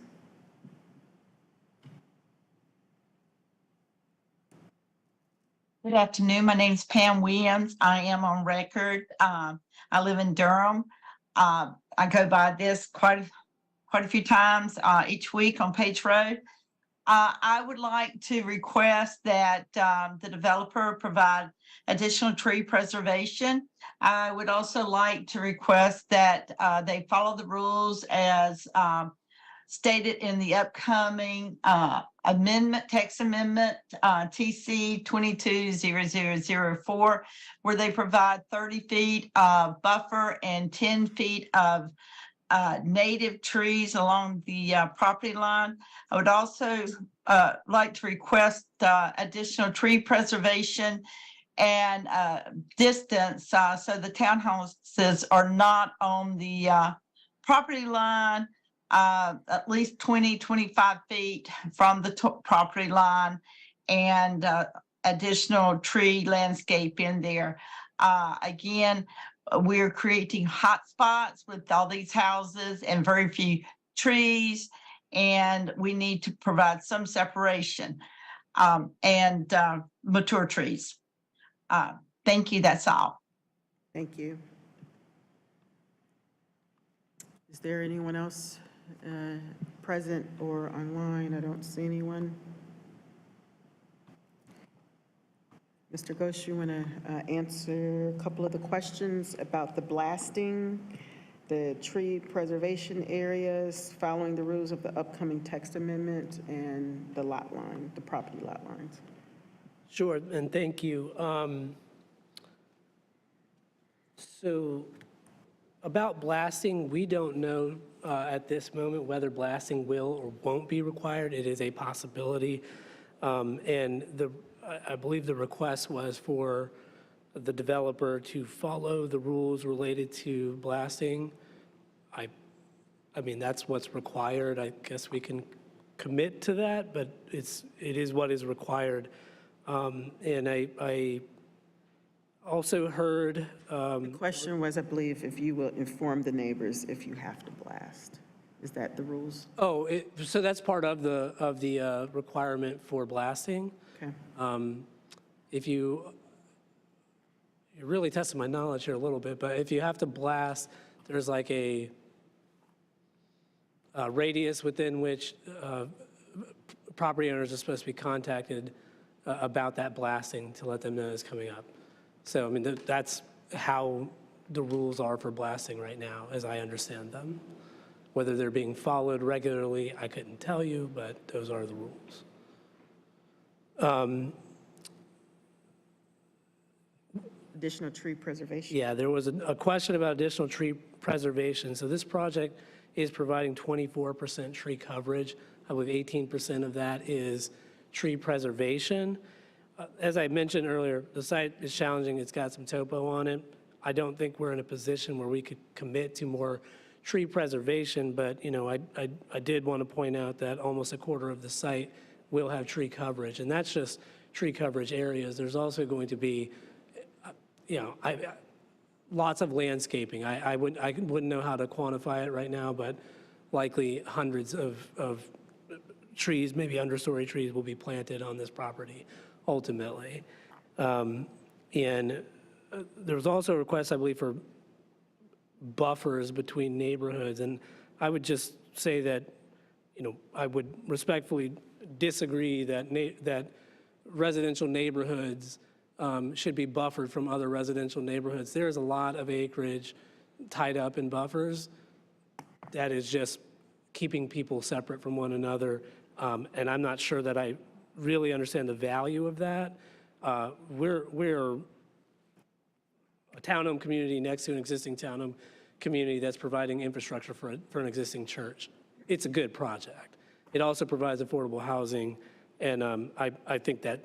Good afternoon. My name is Pam Williams. I am on record. I live in Durham. I go by this quite a few times each week on Page Road. I would like to request that the developer provide additional tree preservation. I would also like to request that they follow the rules as stated in the upcoming amendment, text amendment, TC 220004, where they provide 30 feet of buffer and 10 feet of native trees along the property line. I would also like to request additional tree preservation and distance so the townhouses are not on the property line, at least 25 feet from the property line, and additional tree landscape in there. Again, we're creating hot spots with all these houses and very few trees, and we need to provide some separation and mature trees. Thank you. That's all. Thank you. Is there anyone else present or online? I don't see anyone. Mr. Ghosh, you want to answer a couple of the questions about the blasting, the tree preservation areas, following the rules of the upcoming text amendment, and the lot line, the property lot lines? Sure, and thank you. So about blasting, we don't know at this moment whether blasting will or won't be required. It is a possibility. And I believe the request was for the developer to follow the rules related to blasting. I mean, that's what's required. I guess we can commit to that, but it is what is required. And I also heard. The question was, I believe, if you will inform the neighbors if you have to blast. Is that the rules? Oh, so that's part of the requirement for blasting. Okay. If you're really testing my knowledge here a little bit, but if you have to blast, there's like a radius within which property owners are supposed to be contacted about that blasting to let them know it's coming up. So, I mean, that's how the rules are for blasting right now, as I understand them. Whether they're being followed regularly, I couldn't tell you, but those are the rules. Additional tree preservation. Yeah, there was a question about additional tree preservation. So this project is providing 24% tree coverage. I believe 18% of that is tree preservation. As I mentioned earlier, the site is challenging. It's got some topo on it. I don't think we're in a position where we could commit to more tree preservation, but I did want to point out that almost a quarter of the site will have tree coverage, and that's just tree coverage areas. There's also going to be lots of landscaping. I wouldn't know how to quantify it right now, but likely hundreds of trees, maybe understory trees, will be planted on this property ultimately. And there was also a request, I believe, for buffers between neighborhoods. And I would just say that, I would respectfully disagree that residential neighborhoods should be buffered from other residential neighborhoods. There's a lot of acreage tied up in buffers that is just keeping people separate from one another. And I'm not sure that I really understand the value of that. We're a townhome community next to an existing townhome community that's providing infrastructure for an existing church. It's a good project. It also provides affordable housing, and I think that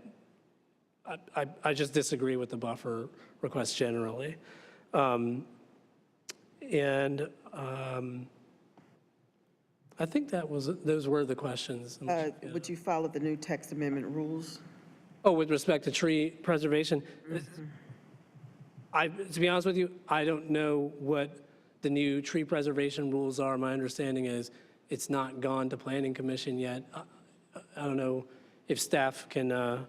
I just disagree with the buffer request generally. I think those were the questions. Would you follow the new text amendment rules? Oh, with respect to tree preservation? To be honest with you, I don't know what the new tree preservation rules are. My understanding is it's not gone to Planning Commission yet. I don't know if staff can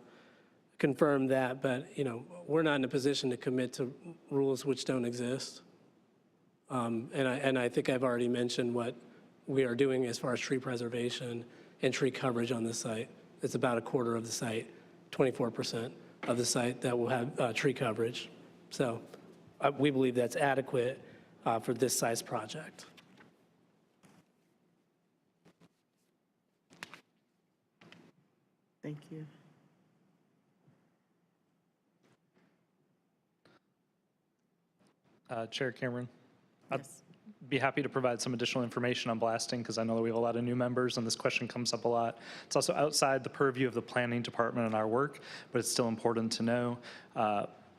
confirm that, but we're not in a position to commit to rules which don't exist. And I think I've already mentioned what we are doing as far as tree preservation and tree coverage on this site. It's about a quarter of the site, 24% of the site that will have tree coverage. So we believe that's adequate for this size project. Thank you. Chair Cameron, I'd Yes. be happy to provide some additional information on blasting because I know that we have a lot of new members and this question comes up a lot. It's also outside the purview of the planning department and our work, but it's still important to know.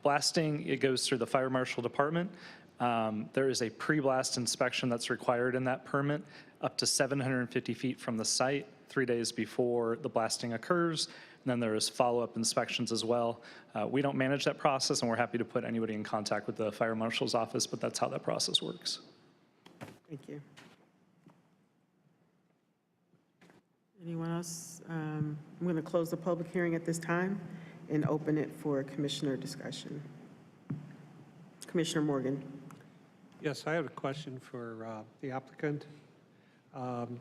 Blasting, it goes through the fire marshal department. There is a pre-blast inspection that's required in that permit up to 750 feet from the site 3 days before the blasting occurs. And then there is follow-up inspections as well. We don't manage that process, and we're happy to put anybody in contact with the fire marshal's office, but that's how that process works. Thank you. Anyone else? I'm going to close the public hearing at this time and open it for commissioner discussion. Commissioner Morgan. Yes, I have a question for the applicant. I'm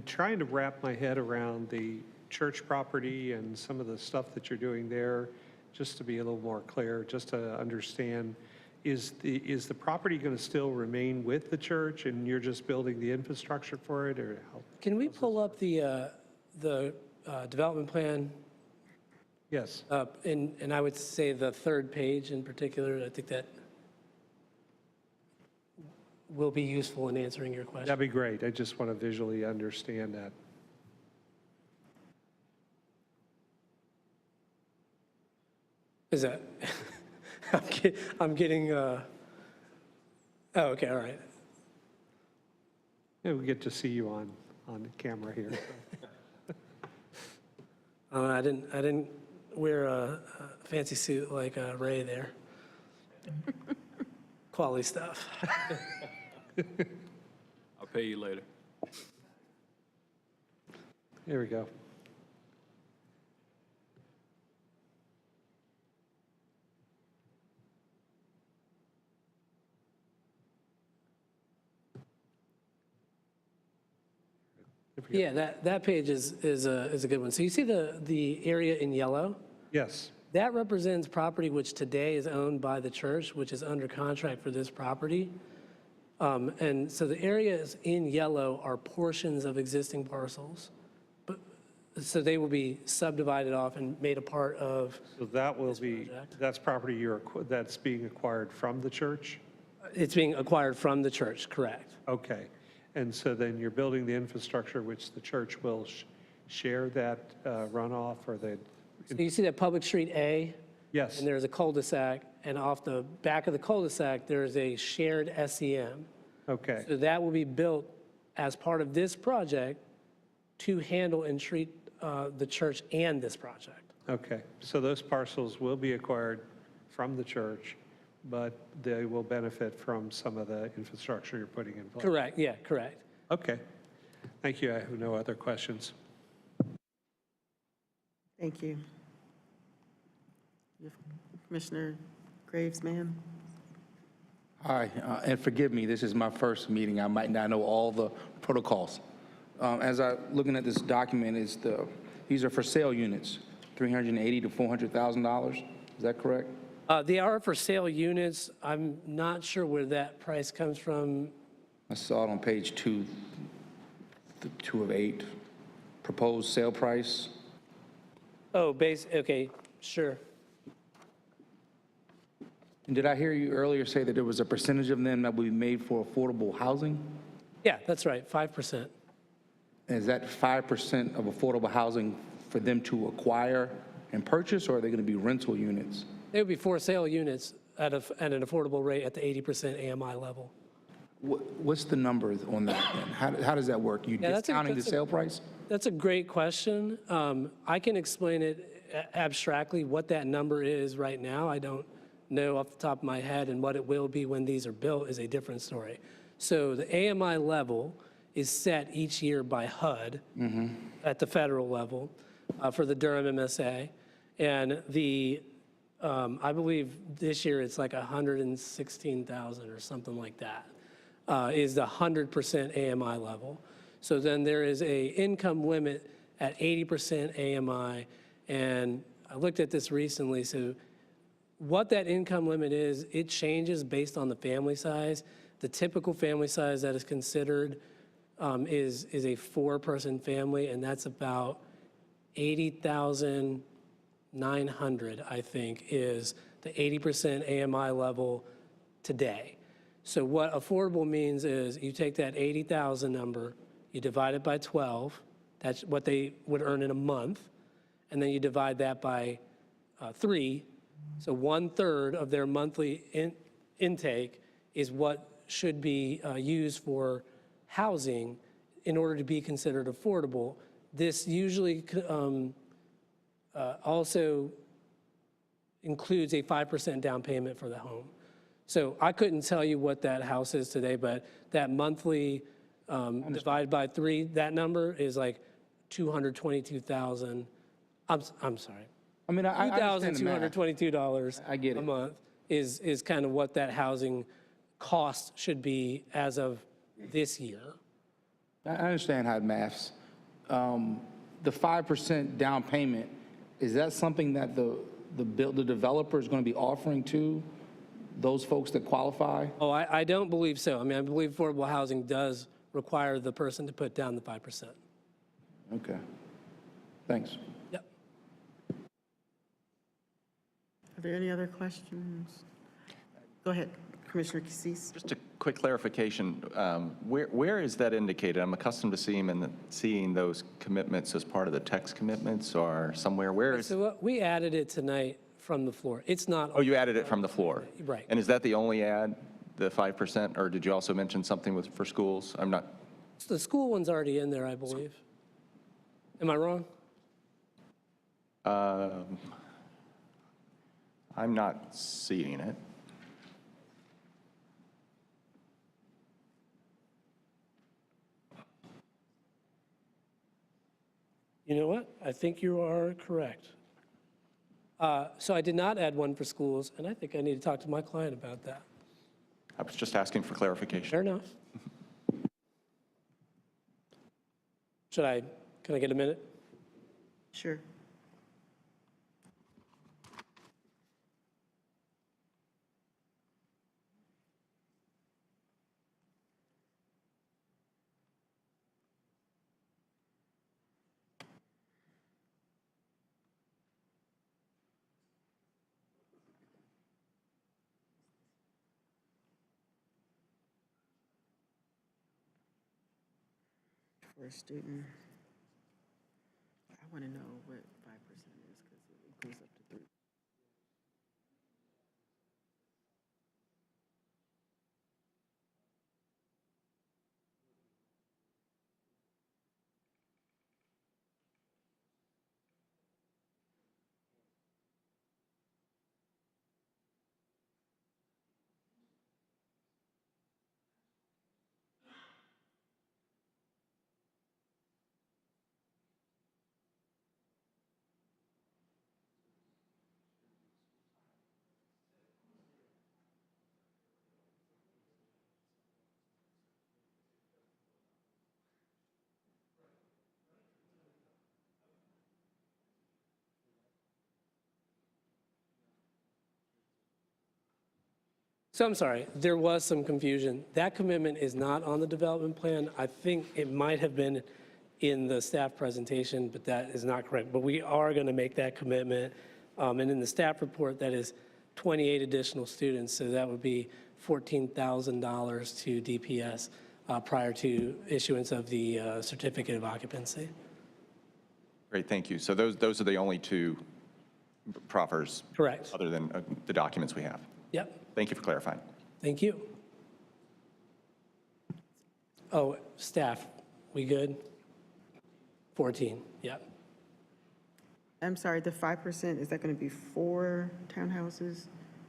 trying to wrap my head around the church property and some of the stuff that you're doing there, just to be a little more clear, just to understand, is the property going to still remain with the church and you're just building the infrastructure for it, or how? Can we pull up the development plan? Yes. And I would say the third page in particular. I think that will be useful in answering your question. That'd be great. I just want to visually understand that. Is that, I'm getting, oh, okay, all right. Yeah, we get to see you on the camera here. I didn't wear a fancy suit like Ray there. Quality stuff. I'll pay you later. There we go. Yeah, that page is a good one. So you see the area in yellow? Yes. That represents property which today is owned by the church, which is under contract for this property. And so the areas in yellow are portions of existing parcels. But, so they will be subdivided off and made a part of. So that will be, that's property that's being acquired from the church? It's being acquired from the church, correct. Okay. And so then you're building the infrastructure which the church will share that runoff or the. So you see that public street A? Yes. And there's a cul-de-sac, and off the back of the cul-de-sac, there's a shared SEM. Okay. So that will be built as part of this project to handle and treat the church and this project. Okay. So those parcels will be acquired from the church, but they will benefit from some of the infrastructure you're putting in place. Correct, yeah, correct. Okay. Thank you. I have no other questions. Thank you. Commissioner Graves, ma'am. Hi, and forgive me, this is my first meeting. I might not know all the protocols. As I looking at this document, these are for sale units, $380,000 to $400,000. Is that correct? They are for sale units. I'm not sure where that price comes from. I saw it on page 2, the 2 of 8. Proposed sale price. Oh, okay, sure. And did I hear you earlier say that there was a percentage of them that would be made for affordable housing? Yeah, that's right, 5%. Is that 5% of affordable housing for them to acquire and purchase, or are they going to be rental units? They would be for sale units at an affordable rate at the 80% AMI level. What's the number on that then? How does that work? You discounting the sale price? That's a great question. I can explain it abstractly what that number is right now. I don't know off the top of my head, and what it will be when these are built is a different story. So the AMI level is set each year by HUD at the federal level for the Durham MSA. And I believe this year it's like 116,000 or something like that is the 100% AMI level. So then there is a income limit at 80% AMI. And I looked at this recently. So what that income limit is, it changes based on the family size. The typical family size that is considered is a 4-person family, and that's about 80,900, I think, is the 80% AMI level today. So what affordable means is you take that 80,000 number, you divide it by 12, that's what they would earn in a month, and then you divide that by 3. So 1/3 of their monthly intake is what should be used for housing in order to be considered affordable. This usually also includes a 5% down payment for the home. So I couldn't tell you what that house is today, but that monthly divided by 3, that number is like $222,000. I'm sorry. I mean, I understand the math. $2,222 I get it. a month is kind of what that housing cost should be as of this year. I understand how it maths. The 5% down payment, is that something that the developer is going to be offering to those folks that qualify? Oh, I don't believe so. I mean, I believe affordable housing does require the person to put down the 5%. Okay. Thanks. Yep. Are there any other questions? Go ahead, Commissioner Cassis. Just a quick clarification. Where is that indicated? I'm accustomed to seeing those commitments as part of the text commitments or somewhere. Where is? So we added it tonight from the floor. It's not. Oh, you added it from the floor. Right. And is that the only add, the 5%, or did you also mention something for schools? I'm not. The school one's already in there, I believe. Am I wrong? I'm not seeing it. You know what? I think you are correct. So I did not add one for schools, and I think I need to talk to my client about that. I was just asking for clarification. Fair enough. Can I get a minute? Sure. For a student. I want to know what 5% is because it goes up to 3. So I'm sorry, there was some confusion. That commitment is not on the development plan. I think it might have been in the staff presentation, but that is not correct. But we are going to make that commitment. And in the staff report, that is 28 additional students. So that would be $14,000 to DPS prior to issuance of the certificate of occupancy. Great, thank you. So those are the only two proffers? Correct. Other than the documents we have? Yep. Thank you for clarifying. Thank you. Oh, staff, we good? 14, yep. I'm sorry, the 5%, is that going to be 4 townhouses?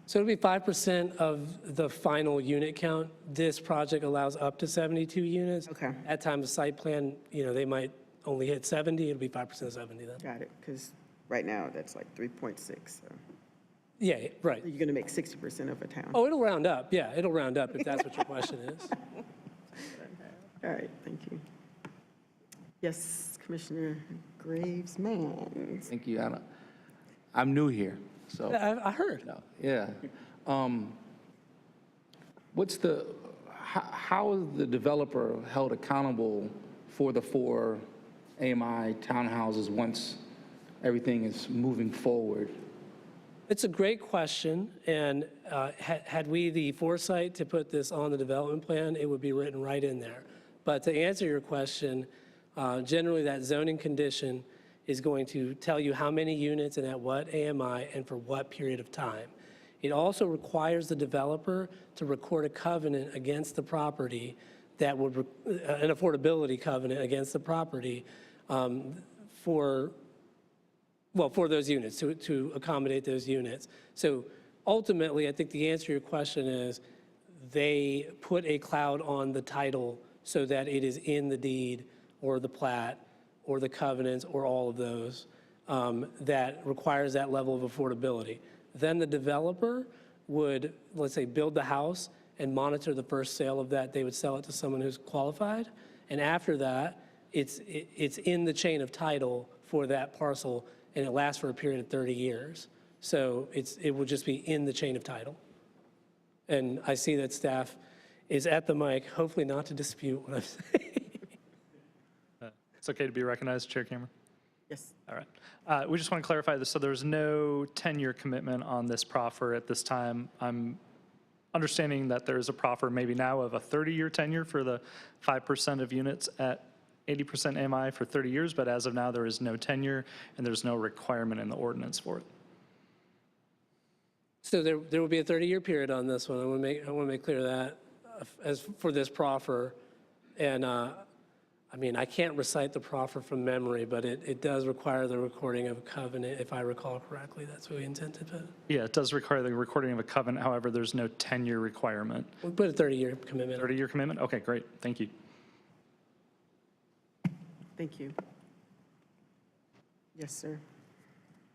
So it'll be 5% of the final unit count. This project allows up to 72 units. Okay. At time of site plan, they might only hit 70, it'll be 5% of 70 then. Got it, because right now that's like 3.6. So Yeah, right. you're going to make 60% of a town. Oh, it'll round up, yeah, it'll round up if that's what your question is. All right, thank you. Yes, Commissioner Graves-Mann. Thank you, Anna. I'm new here, so. I heard. Yeah. How is the developer held accountable for the 4 AMI townhouses once everything is moving forward? It's a great question, and had we the foresight to put this on the development plan, it would be written right in there. But to answer your question, generally that zoning condition is going to tell you how many units and at what AMI and for what period of time. It also requires the developer to record a covenant against the property that would, an affordability covenant against the property for those units, to accommodate those units. So ultimately, I think the answer to your question is they put a cloud on the title so that it is in the deed or the plat or the covenants or all of those that requires that level of affordability. Then the developer would, let's say, build the house and monitor the first sale of that. They would sell it to someone who's qualified. And after that, it's in the chain of title for that parcel, and it lasts for a period of 30 years. So it will just be in the chain of title. And I see that staff is at the mic, hopefully not to dispute what I'm saying. It's okay to be recognized, Chair Cameron? Yes. All right. We just want to clarify this. So there's no 10-year commitment on this proffer at this time. I'm understanding that there is a proffer maybe now of a 30-year tenure for the 5% of units at 80% AMI for 30 years, but as of now, there is no tenure and there's no requirement in the ordinance for it. So there will be a 30-year period on this one. I want to make clear that as for this proffer. And I mean, I can't recite the proffer from memory, but it does require the recording of a covenant, if I recall correctly. That's what we intended to put. Yeah, it does require the recording of a covenant. However, there's no 10-year requirement. We'll put a 30-year commitment. 30-year commitment? Okay, great. Thank you. Thank you. Yes, sir.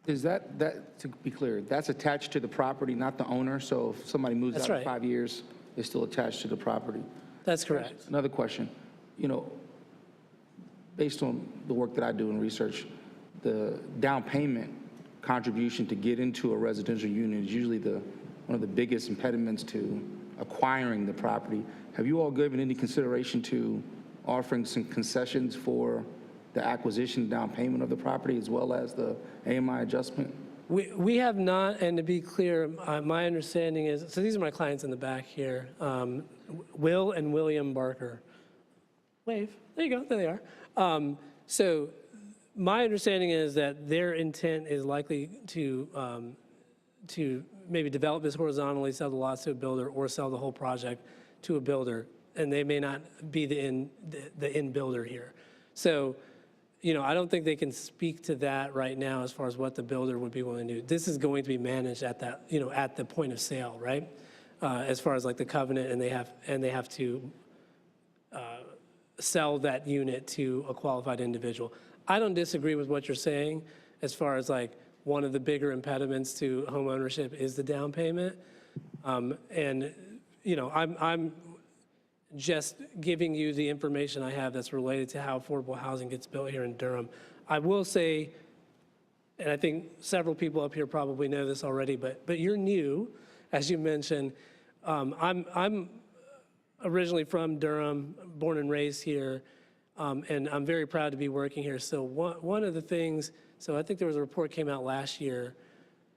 Is that, to be clear, that's attached to the property, not the owner? So if somebody moves That's out in right. 5 years, it's still attached to the property? That's correct. Another question. Based on the work that I do in research, the down payment contribution to get into a residential unit is usually one of the biggest impediments to acquiring the property. Have you all given any consideration to offering some concessions for the acquisition down payment of the property as well as the AMI adjustment? We have not, and to be clear, my understanding is, so these are my clients in the back here, Will and William Barker. Wave. There you go. There they are. So my understanding is that their intent is likely to maybe develop this horizontally, sell the lots to a builder, or sell the whole project to a builder, and they may not be the end builder here. So, I don't think they can speak to that right now as far as what the builder would be willing to do. This is going to be managed at that, at the point of sale, right? As far as like the covenant, and they have to sell that unit to a qualified individual. I don't disagree with what you're saying as far as like one of the bigger impediments to home ownership is the down payment. I'm just giving you the information I have that's related to how affordable housing gets built here in Durham. I will say, and I think several people up here probably know this already, but you're new, as you mentioned. I'm originally from Durham, born and raised here, and I'm very proud to be working here. So one of the things, so I think there was a report came out last year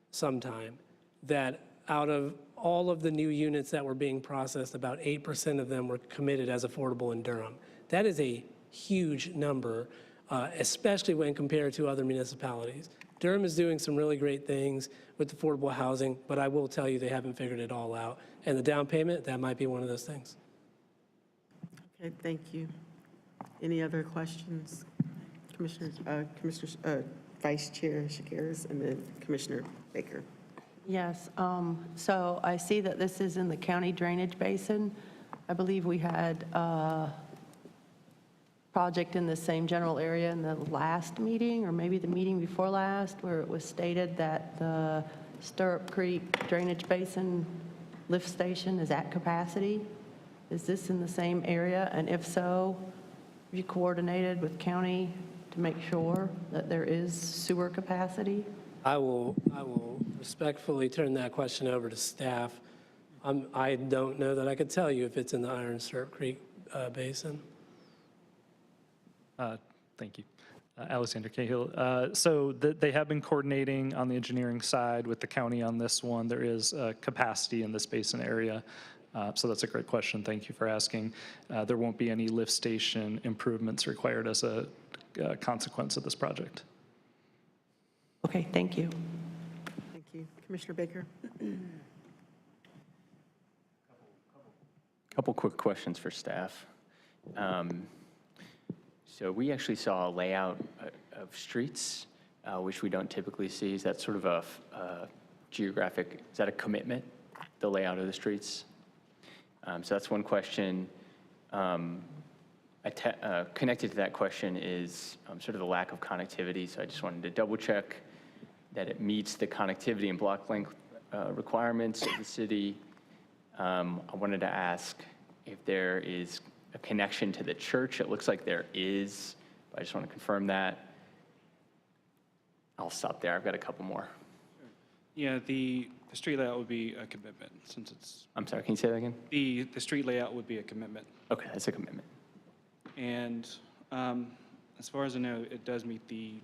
sometime that out of all of the new units that were being processed, about 8% of them were committed as affordable in Durham. That is a huge number, especially when compared to other municipalities. Durham is doing some really great things with affordable housing, but I will tell you they haven't figured it all out. And the down payment, that might be one of those things. Okay, thank you. Any other questions? Commissioners, Vice Chair Shigeris, and then Commissioner Baker. Yes, so I see that this is in the county drainage basin. I believe we had a project in the same general area in the last meeting, or maybe the meeting before last, where it was stated that the Stirrup Creek drainage basin lift station is at capacity. Is this in the same area? And if so, have you coordinated with county to make sure that there is sewer capacity? I will respectfully turn that question over to staff. I don't know that I could tell you if it's in the Iron Stirrup Creek basin. Thank you. Alexander Cahill. So they have been coordinating on the engineering side with the county on this one. There is capacity in this basin area. So that's a great question. Thank you for asking. There won't be any lift station improvements required as a consequence of this project. Okay, thank you. Thank you. Commissioner Baker? Couple quick questions for staff. So we actually saw a layout of streets, which we don't typically see. Is that sort of a geographic, is that a commitment, the layout of the streets? So that's one question. Connected to that question is sort of the lack of connectivity. So I just wanted to double check that it meets the connectivity and block length requirements of the city. I wanted to ask if there is a connection to the church. It looks like there is, but I just want to confirm that. I'll stop there. I've got a couple more. Yeah, the street layout would be a commitment since it's. I'm sorry, can you say that again? The street layout would be a commitment. Okay, that's a commitment. And as far as I know, it does meet the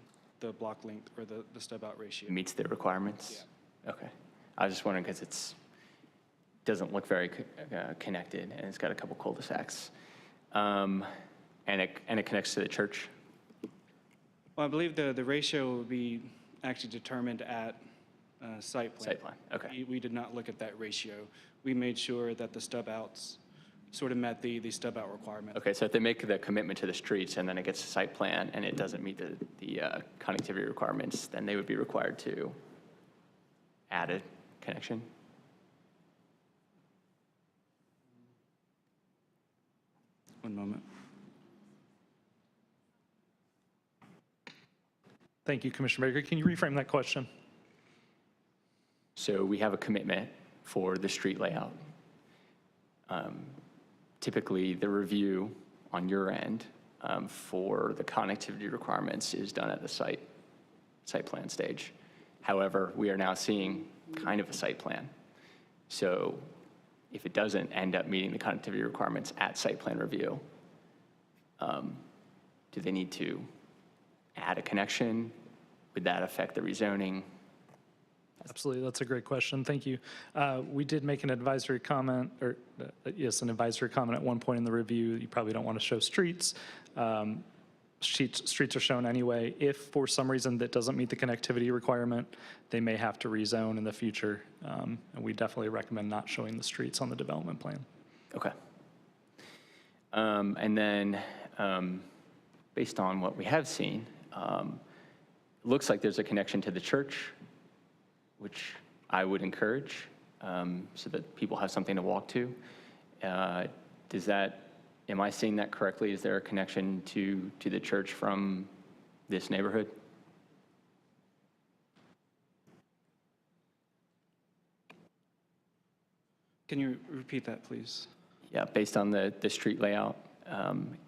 block length or the stub out ratio. It meets the requirements? Yeah. Okay. I was just wondering because it doesn't look very connected, and it's got a couple cul-de-sacs. And it connects to the church? Well, I believe the ratio will be actually determined at site plan. Site plan, okay. We did not look at that ratio. We made sure that the stub outs sort of met the stub out requirement. Okay, so if they make the commitment to the streets and then it gets a site plan and it doesn't meet the connectivity requirements, then they would be required to add a connection? One moment. Thank you, Commissioner Baker. Can you reframe that question? So we have a commitment for the street layout. Typically, the review on your end for the connectivity requirements is done at the site plan stage. However, we are now seeing kind of a site plan. So if it doesn't end up meeting the connectivity requirements at site plan review, do they need to add a connection? Would that affect the rezoning? Absolutely, that's a great question. Thank you. We did make an advisory comment, or yes, an advisory comment at one point in the review. You probably don't want to show streets. Streets are shown anyway. If for some reason that doesn't meet the connectivity requirement, they may have to rezone in the future. And we definitely recommend not showing the streets on the development plan. Okay. And then, based on what we have seen, looks like there's a connection to the church, which I would encourage, so that people have something to walk to. Am I seeing that correctly? Is there a connection to the church from this neighborhood? Can you repeat that, please? Yeah, based on the street layout,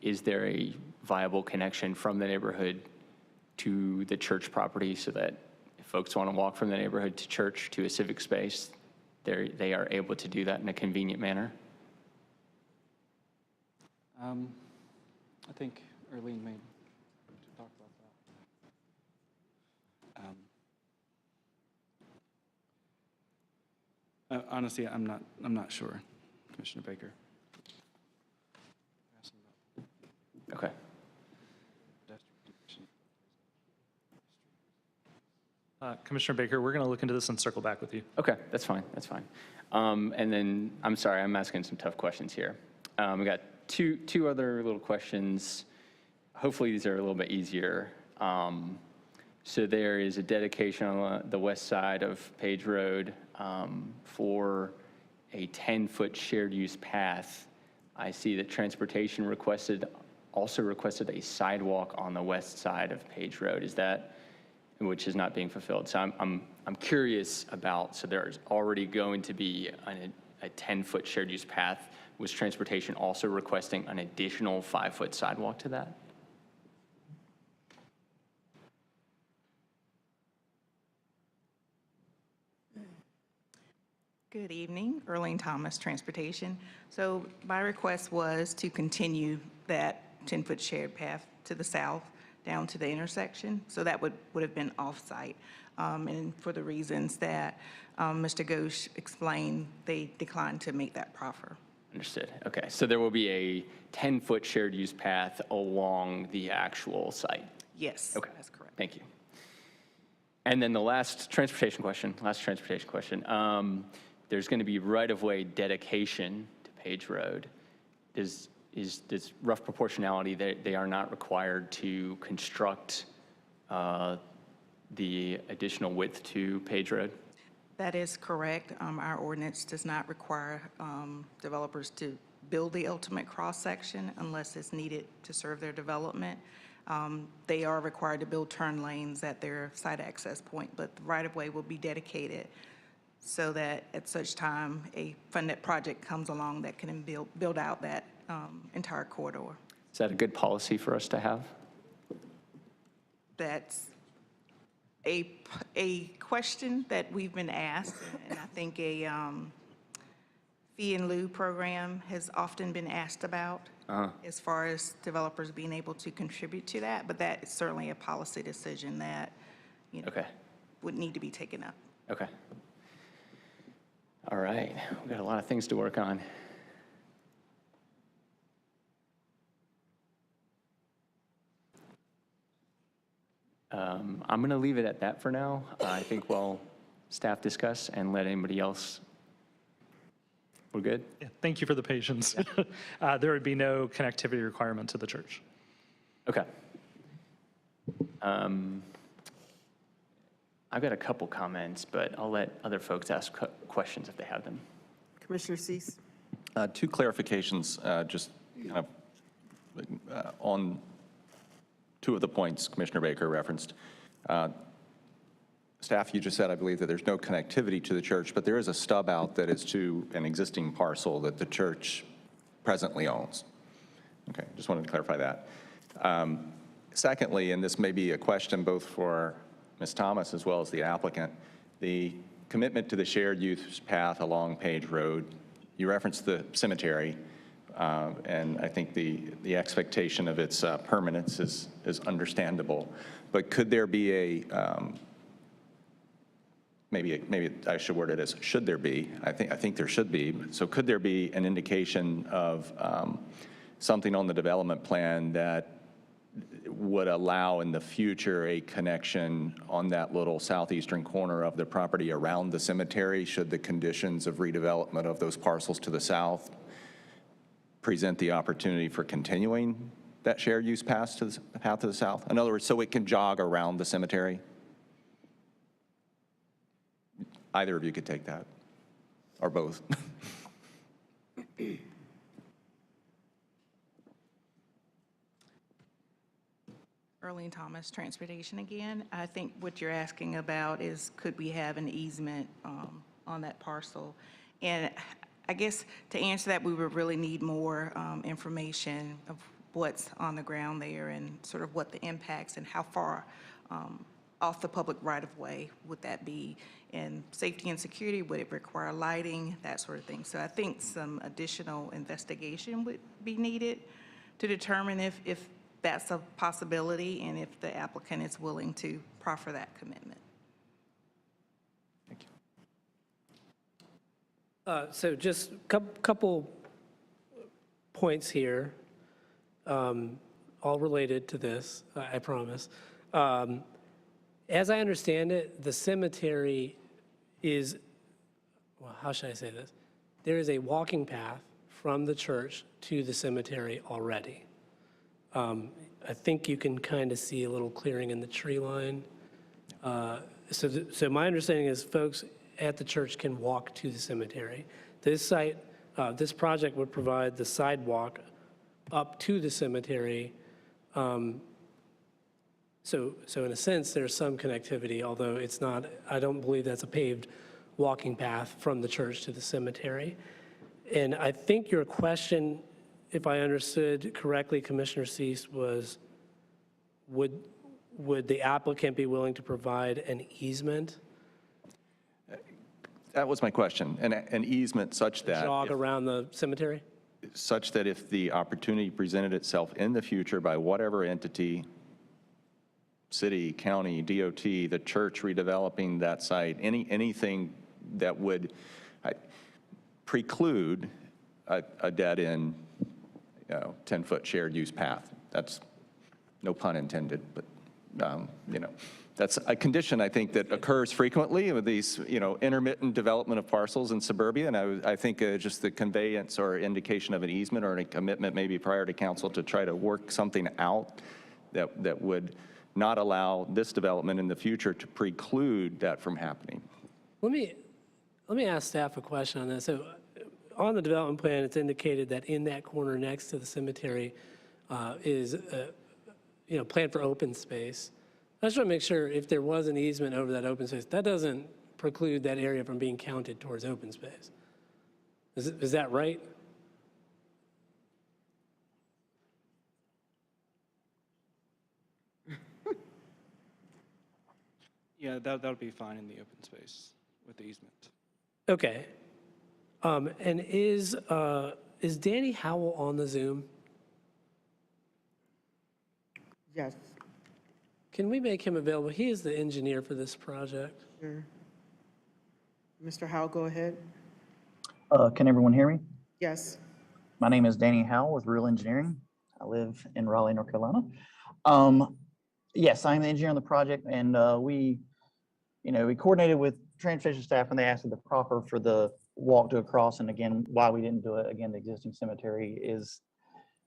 is there a viable connection from the neighborhood to the church property so that if folks want to walk from the neighborhood to church to a civic space, they are able to do that in a convenient manner? I think Erlene may talk about that. Honestly, I'm not sure, Commissioner Baker. Okay. Commissioner Baker, we're going to look into this and circle back with you. Okay, that's fine, that's fine. And then, I'm sorry, I'm asking some tough questions here. We got two other little questions. Hopefully these are a little bit easier. So there is a dedication on the west side of Page Road for a 10-foot shared use path. I see that transportation also requested a sidewalk on the west side of Page Road. Is that, which is not being fulfilled? So I'm curious about, so there's already going to be a 10-foot shared use path. Was transportation also requesting an additional 5-foot sidewalk to that? Good evening, Erlene Thomas, Transportation. So my request was to continue that 10-foot shared path to the south down to the intersection. So that would have been off-site. And for the reasons that Mr. Ghosh explained, they declined to make that proffer. Understood. Okay, so there will be a 10-foot shared use path along the actual site? Yes, okay, that's correct. Thank you. And then the last transportation question. There's going to be right-of-way dedication to Page Road. Is this rough proportionality that they are not required to construct the additional width to Page Road? That is correct. Our ordinance does not require developers to build the ultimate cross-section unless it's needed to serve their development. They are required to build turn lanes at their site access point, but the right-of-way will be dedicated so that at such time a funded project comes along that can build out that entire corridor. Is that a good policy for us to have? That's a question that we've been asked, and I think a fee in lieu program has often been asked about as far as developers being able to contribute to that, but that is certainly a policy decision that, you know, would need to be taken up. Okay. All right, we've got a lot of things to work on. I'm going to leave it at that for now. I think we'll staff discuss and let anybody else. We're good? Yeah, thank you for the patience. There would be no connectivity requirement to the church. Okay. I've got a couple comments, but I'll let other folks ask questions if they have them. Commissioner Cease. Two clarifications, just kind of on two of the points Commissioner Baker referenced. Staff, you just said, I believe, that there's no connectivity to the church, but there is a stub out that is to an existing parcel that the church presently owns. Okay, just wanted to clarify that. Secondly, and this may be a question both for Ms. Thomas as well as the applicant, the commitment to the shared use path along Page Road, you referenced the cemetery, and I think the expectation of its permanence is understandable. But could there be a maybe I should word it as, should there be? I think there should be. So could there be an indication of something on the development plan that would allow in the future a connection on that little southeastern corner of the property around the cemetery, should the conditions of redevelopment of those parcels to the south present the opportunity for continuing that shared use path to the south? In other words, so it can jog around the cemetery? Either of you could take that, or both. Earlene Thomas, Transportation again. I think what you're asking about is, could we have an easement on that parcel? And I guess to answer that, we would really need more information of what's on the ground there and sort of what the impacts and how far off the public right-of-way would that be? And safety and security, would it require lighting, that sort of thing? So I think some additional investigation would be needed to determine if that's a possibility and if the applicant is willing to proffer that commitment. So just a couple points here, all related to this, I promise. As I understand it, the cemetery is, well, how should I say this? There is a walking path from the church to the cemetery already. I think you can kind of see a little clearing in the tree line. So my understanding is folks at the church can walk to the cemetery. This site, this project would provide the sidewalk up to the cemetery. So in a sense, there's some connectivity, although it's not, I don't believe that's a paved walking path from the church to the cemetery. And I think your question, if I understood correctly, Commissioner Cease, was would the applicant be willing to provide an easement? That was my question. An easement such that Jog around the cemetery? Such that if the opportunity presented itself in the future by whatever entity, city, county, DOT, the church redeveloping that site, anything that would preclude a dead-end, 10-foot shared use path. That's no pun intended, but that's a condition I think that occurs frequently with these, intermittent development of parcels in suburbia. And I think just the conveyance or indication of an easement or a commitment maybe prior to council to try to work something out that would not allow this development in the future to preclude that from happening. Let me ask staff a question on this. So on the development plan, it's indicated that in that corner next to the cemetery is planned for open space. I just want to make sure if there was an easement over that open space, that doesn't preclude that area from being counted towards open space. Is that right? Yeah, that would be fine in the open space with the easement. Okay. And is Danny Howell on the Zoom? Yes. Can we make him available? He is the engineer for this project. Sure. Mr. Howell, go ahead. Can everyone hear me? Yes. My name is Danny Howell with Real Engineering. I live in Raleigh, North Carolina. Yes, I'm the engineer on the project, and we coordinated with transportation staff, and they asked the proffer for the walk to across. And again, why we didn't do it, again, the existing cemetery is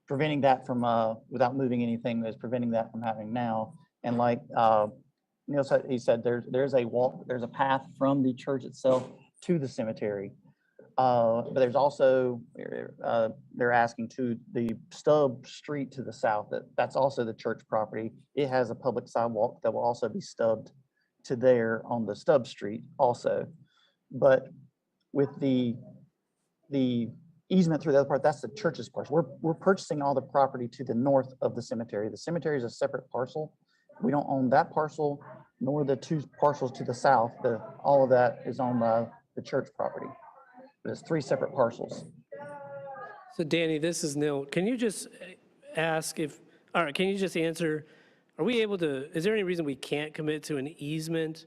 preventing that from, without moving anything, is preventing that from happening now. And like Neil said, he said there's a path from the church itself to the cemetery. But there's also, they're asking to the stub street to the south, that's also the church property. It has a public sidewalk that will also be stubbed to there on the stub street also. But with the easement through the other part, that's the church's parcel. We're purchasing all the property to the north of the cemetery. The cemetery is a separate parcel. We don't own that parcel, nor the two parcels to the south. All of that is on the church property. But it's three separate parcels. So Danny, this is Neil. Can you just ask can you just answer, are we able to, is there any reason we can't commit to an easement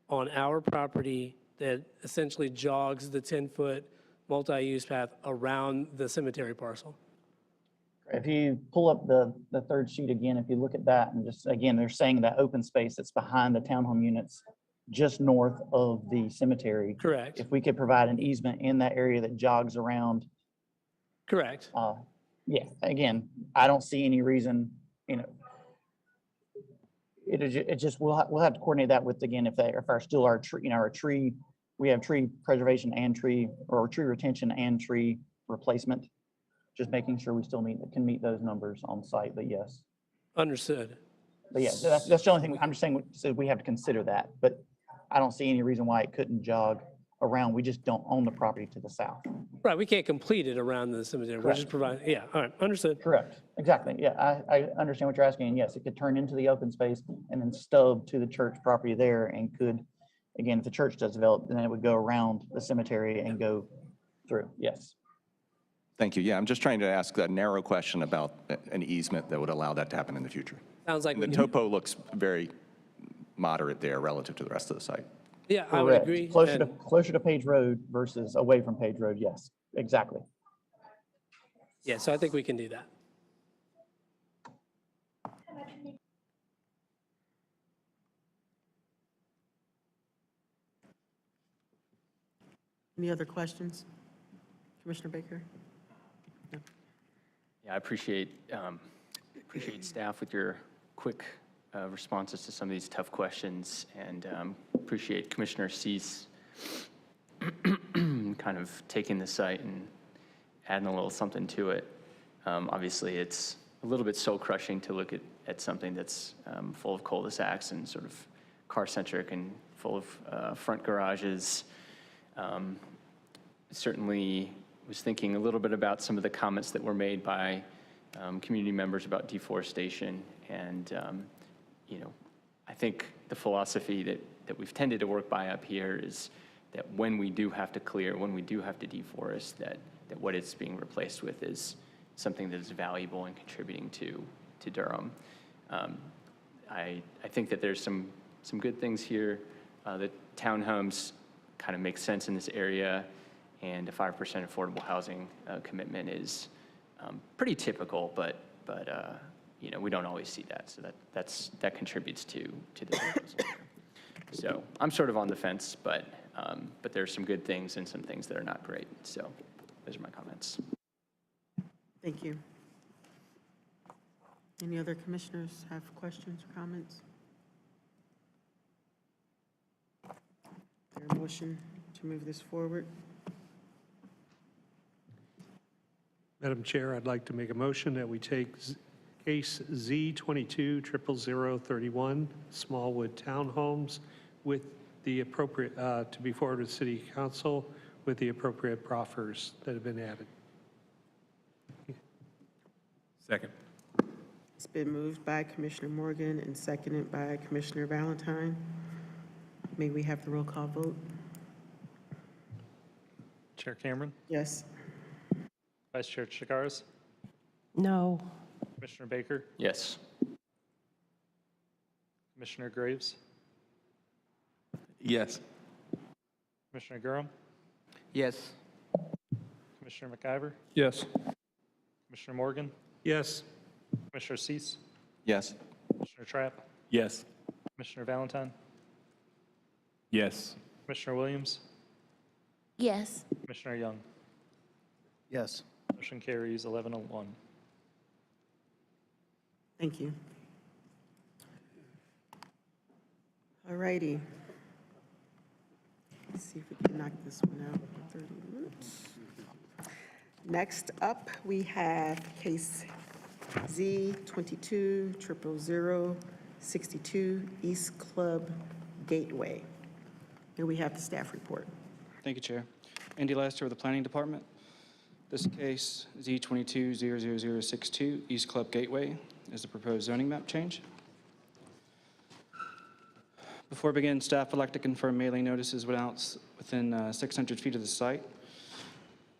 on our property that essentially jogs the 10-foot multi-use path around the cemetery parcel. If you pull up the third sheet again, if you look at that and just, again, they're saying that open space that's behind the townhome units just north of the cemetery. Correct. If we could provide an easement in that area that jogs around. Correct. Yeah, again, I don't see any reason, you know, it just, we'll have to coordinate that with, again, if our still our tree, you know, our tree, we have tree preservation and tree, or tree retention and tree replacement. Just making sure we still can meet those numbers on site, but yes. Understood. But yeah, that's the only thing, I'm just saying, so we have to consider that, but I don't see any reason why it couldn't jog around. We just don't own the property to the south. Right, we can't complete it around the cemetery. We're Correct. just providing, yeah, all right, understood. Correct, exactly. Yeah, I understand what you're asking. And yes, it could turn into the open space and then stub to the church property there and could, again, if the church does develop, then it would go around the cemetery and go through, yes. Thank you. Yeah, I'm just trying to ask a narrow question about an easement that would allow that to happen in the future. Sounds like The topo looks very moderate there relative to the rest of the site. Yeah, I would Correct. agree. Closer to Page Road versus away from Page Road, yes, exactly. Yeah, so I think we can do that. Any other questions? Commissioner Baker? No. Yeah, I appreciate staff with your quick responses to some of these tough questions, and appreciate Commissioner Cease kind of taking the site and adding a little something to it. Obviously, it's a little bit soul-crushing to look at something that's full of cul-de-sacs and sort of car-centric and full of front garages. Certainly was thinking a little bit about some of the comments that were made by community members about deforestation, and you know, I think the philosophy that we've tended to work by up here is that when we do have to clear, when we do have to deforest, that what it's being replaced with is something that is valuable and contributing to Durham. I think that there's some good things here. The townhomes kind of make sense in this area, and a 5% affordable housing commitment is pretty typical, but you know, we don't always see that, so that contributes to the proposal. So I'm sort of on the fence, but there's some good things and some things that are not great. So those are my comments. Thank you. Any other commissioners have questions or comments? Is there a motion to move this forward? Madam Chair, I'd like to make a motion that we take case Z22-00031, Smallwood Townhomes, with the appropriate, to be forwarded to City Council with the appropriate proffers that have been added. Second. It's been moved by Commissioner Morgan and seconded by Commissioner Valentine. May we have the roll call vote? Chair Cameron, Yes. Vice Chair Chigars, No. Commissioner Baker, Yes. Commissioner Graves, Yes. Commissioner Durham, Yes. Commissioner McIver, Yes. Commissioner Morgan, Yes. Commissioner Cease, Yes. Commissioner Trapp, Yes. Commissioner Valentine, Yes. Commissioner Williams, Yes. Commissioner Young. Yes. Motion carries 11-1. Thank you. All righty. Let's see if we can knock this one out in 30 minutes. Next up, we have case Z22-00062, East Club Gateway. Here we have the staff report. Thank you, Chair. Andy Lester with the Planning Department. This case, Z22-00062, East Club Gateway, is the proposed zoning map change. Before I begin, staff would like to confirm mailing notices went out within 600 feet of the site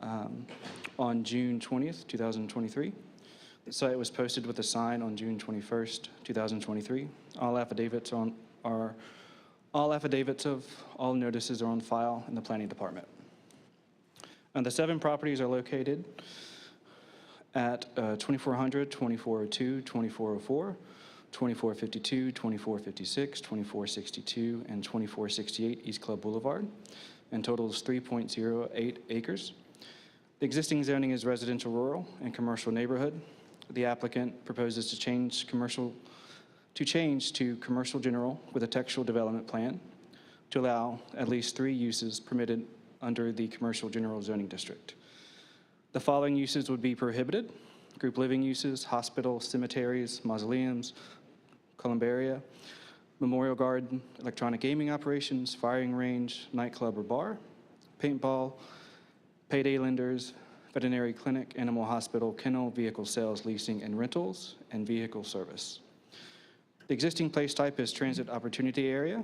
on June 20th, 2023. The site was posted with a sign on June 21st, 2023. All affidavits are All affidavits of all notices are on file in the Planning Department. And the 7 properties are located at 2400, 2402, 2404, 2452, 2456, 2462, and 2468 East Club Boulevard, and totals 3.08 acres. The existing zoning is residential rural and commercial neighborhood. The applicant proposes to change to commercial general with a textual development plan to allow at least 3 uses permitted under the commercial general zoning district. The following uses would be prohibited: group living uses, hospitals, cemeteries, mausoleums, columbaria, memorial garden, electronic gaming operations, firing range, nightclub or bar, paintball, payday lenders, veterinary clinic, animal hospital, kennel, vehicle sales, leasing, and rentals, and vehicle service. The existing place type is transit opportunity area.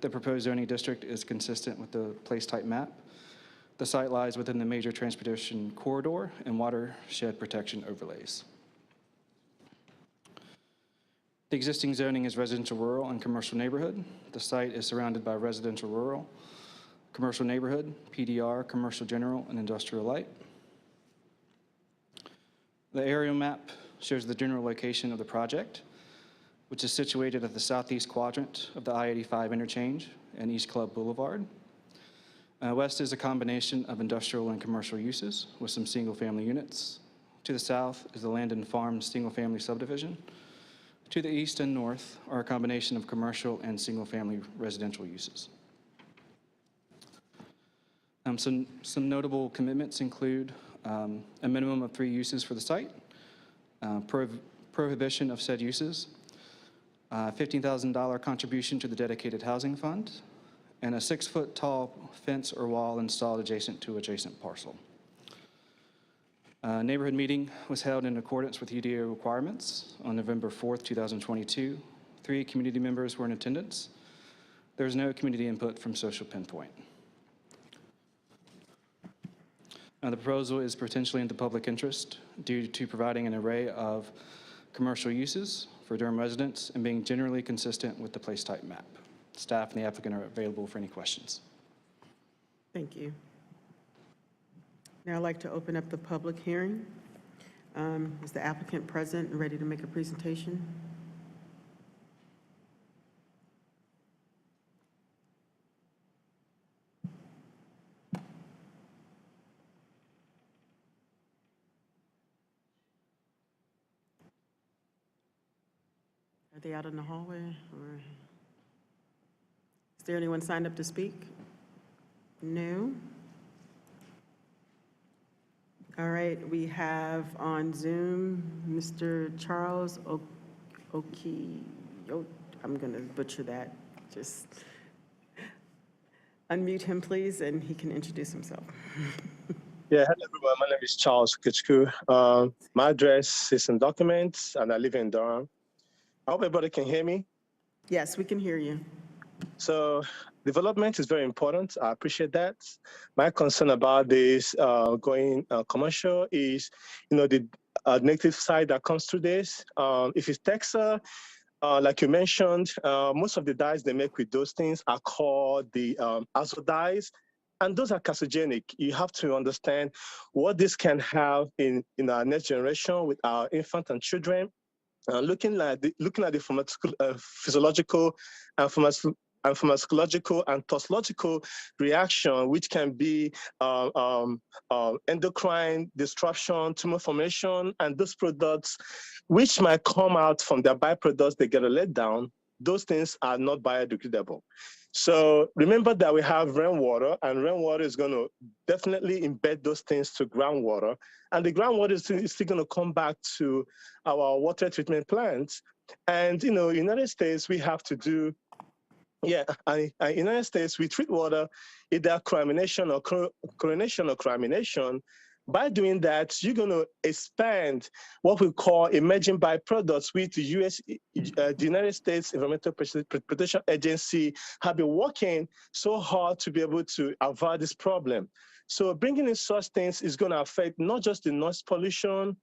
The proposed zoning district is consistent with the place type map. The site lies within the major transportation corridor and watershed protection overlays. The existing zoning is residential rural and commercial neighborhood. The site is surrounded by residential rural, commercial neighborhood, PDR, commercial general, and industrial light. The aerial map shows the general location of the project, which is situated at the southeast quadrant of the I-85 interchange and East Club Boulevard. West is a combination of industrial and commercial uses with some single-family units. To the south is the Land and Farm single-family subdivision. To the east and north are a combination of commercial and single-family residential uses. Some notable commitments include a minimum of 3 uses for the site, prohibition of said uses, $15,000 contribution to the dedicated housing fund, and a 6-foot tall fence or wall installed adjacent to adjacent parcel. Neighborhood meeting was held in accordance with UDO requirements on November 4th, 2022. 3 community members were in attendance. There was no community input from Social Pinpoint. The proposal is potentially in the public interest due to providing an array of commercial uses for Durham residents and being generally consistent with the place type map. Staff and the applicant are available for any questions. Thank you. Now I'd like to open up the public hearing. Is the applicant present and ready to make a presentation? Are they out in the hallway? Or is there anyone signed up to speak? No? All right, we have on Zoom Mr. Charles Oki. I'm going to butcher that. Just unmute him, please, and he can introduce himself. Yeah, hello everyone. My name is Charles Kuchku. My address is in documents, and I live in Durham. I hope everybody can hear me. Yes, we can hear you. So development is very important. I appreciate that. My concern about this going commercial is, the negative side that comes through this. If it's Texas, like you mentioned, most of the dyes they make with those things are called the azo dyes, and those are carcinogenic. You have to understand what this can have in our next generation with our infant and children. Looking at the physiological and pharmacological and toxicological reaction, which can be endocrine disruption, tumor formation, and those products, which might come out from their byproducts, they get a letdown. Those things are not biodegradable. So remember that we have rainwater, and rainwater is going to definitely embed those things to groundwater. And the groundwater is still going to come back to our water treatment plants. And, United States, we have to do, United States, we treat water either chlorination or chlorination or chlorination. By doing that, you're going to expand what we call emerging byproducts, which the United States Environmental Protection Agency have been working so hard to be able to avoid this problem. So bringing in such things is going to affect not just the noise pollution,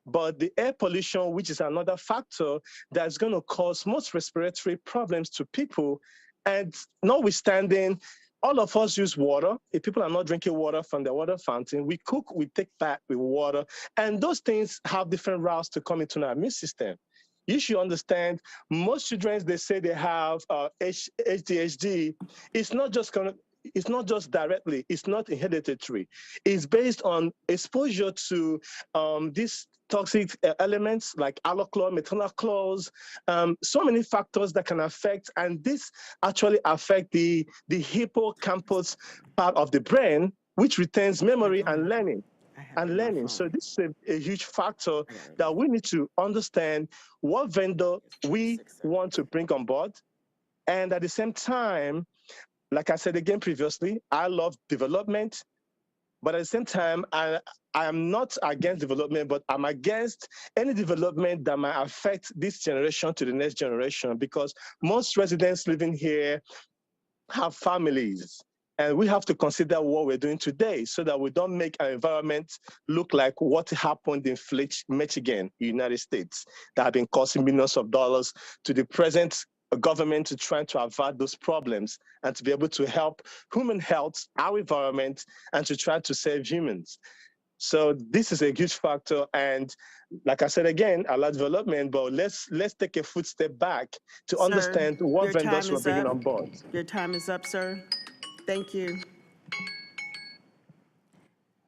but the air pollution, which is another factor that's going to cause most respiratory problems to people. And notwithstanding, all of us use water. If people are not drinking water from the water fountain, we cook, we take bath with water, and those things have different routes to come into our immune system. You should understand, most children, they say they have ADHD. It's not just directly, it's not hereditary. It's based on exposure to these toxic elements like allochlor, methanol chlors, so many factors that can affect, and this actually affect the hippocampus part of the brain, which retains memory and learning. So this is a huge factor that we need to understand what vendor we want to bring on board. And at the same time, like I said again previously, I love development, but at the same time, I am not against development, but I'm against any development that might affect this generation to the next generation, because most residents living here have families. And we have to consider what we're doing today so that we don't make our environment look like what happened in Michigan, United States, that have been costing millions of dollars to the present government to try to avert those problems and to be able to help human health, our environment, and to try to save humans. So this is a huge factor. And like I said again, I love development, but let's take a footstep back to understand what your vendors time we're is bringing up. on board. Your time is up, sir. Thank you.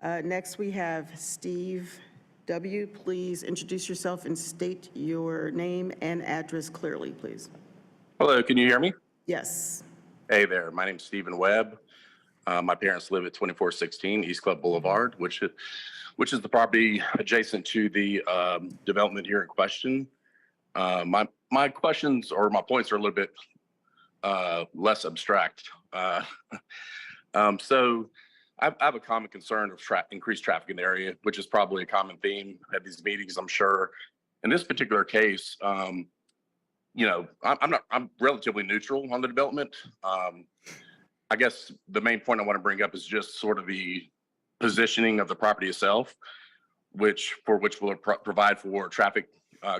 Next, we have Steve W. Please introduce yourself and state your name and address clearly, please. Hello, can you hear me? Yes. Hey there, my name's Stephen Webb. My parents live at 2416 East Club Boulevard, which is the property adjacent to the development here in question. My questions or my points are a little bit less abstract. So I have a common concern of increased traffic in the area, which is probably a common theme at these meetings, I'm sure. In this particular case, you know, I'm relatively neutral on the development. I guess the main point I want to bring up is just sort of the positioning of the property itself, which will provide for traffic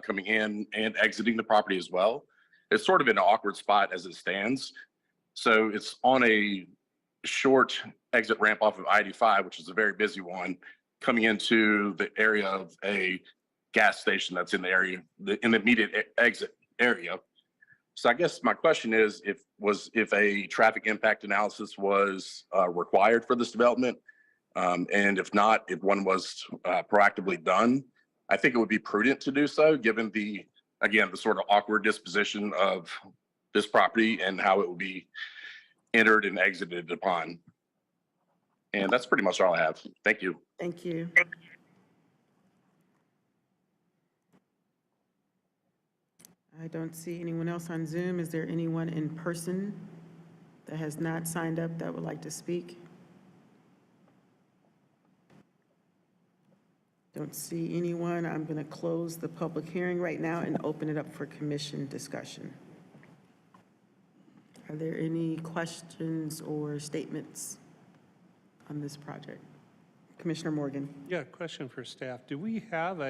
coming in and exiting the property as well. It's sort of in an awkward spot as it stands. So it's on a short exit ramp off of I-85, which is a very busy one, coming into the area of a gas station that's in the area, in the immediate exit area. So I guess my question is, if a traffic impact analysis was required for this development, and if not, if one was proactively done, I think it would be prudent to do so, given the sort of awkward disposition of this property and how it will be entered and exited upon. And that's pretty much all I have. Thank you. Thank you. I don't see anyone else on Zoom. Is there anyone in person that has not signed up that would like to speak? Don't see anyone. I'm going to close the public hearing right now and open it up for commission discussion. Are there any questions or statements on this project? Commissioner Morgan. Yeah, question for staff. Do we have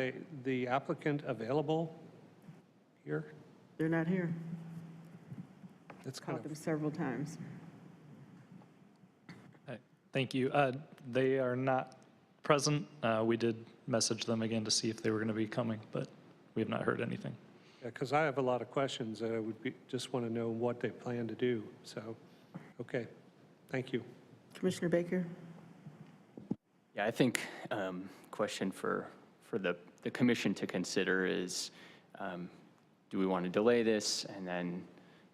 the applicant available here? They're not here. That's Called them several times. Thank you. They are not present. We did message them again to see if they were going to be coming, but we have not heard anything. Because I have a lot of questions and I just want to know what they plan to do. So, okay, thank you. Commissioner Baker. Yeah, I think question for the commission to consider is, do we want to delay this? And then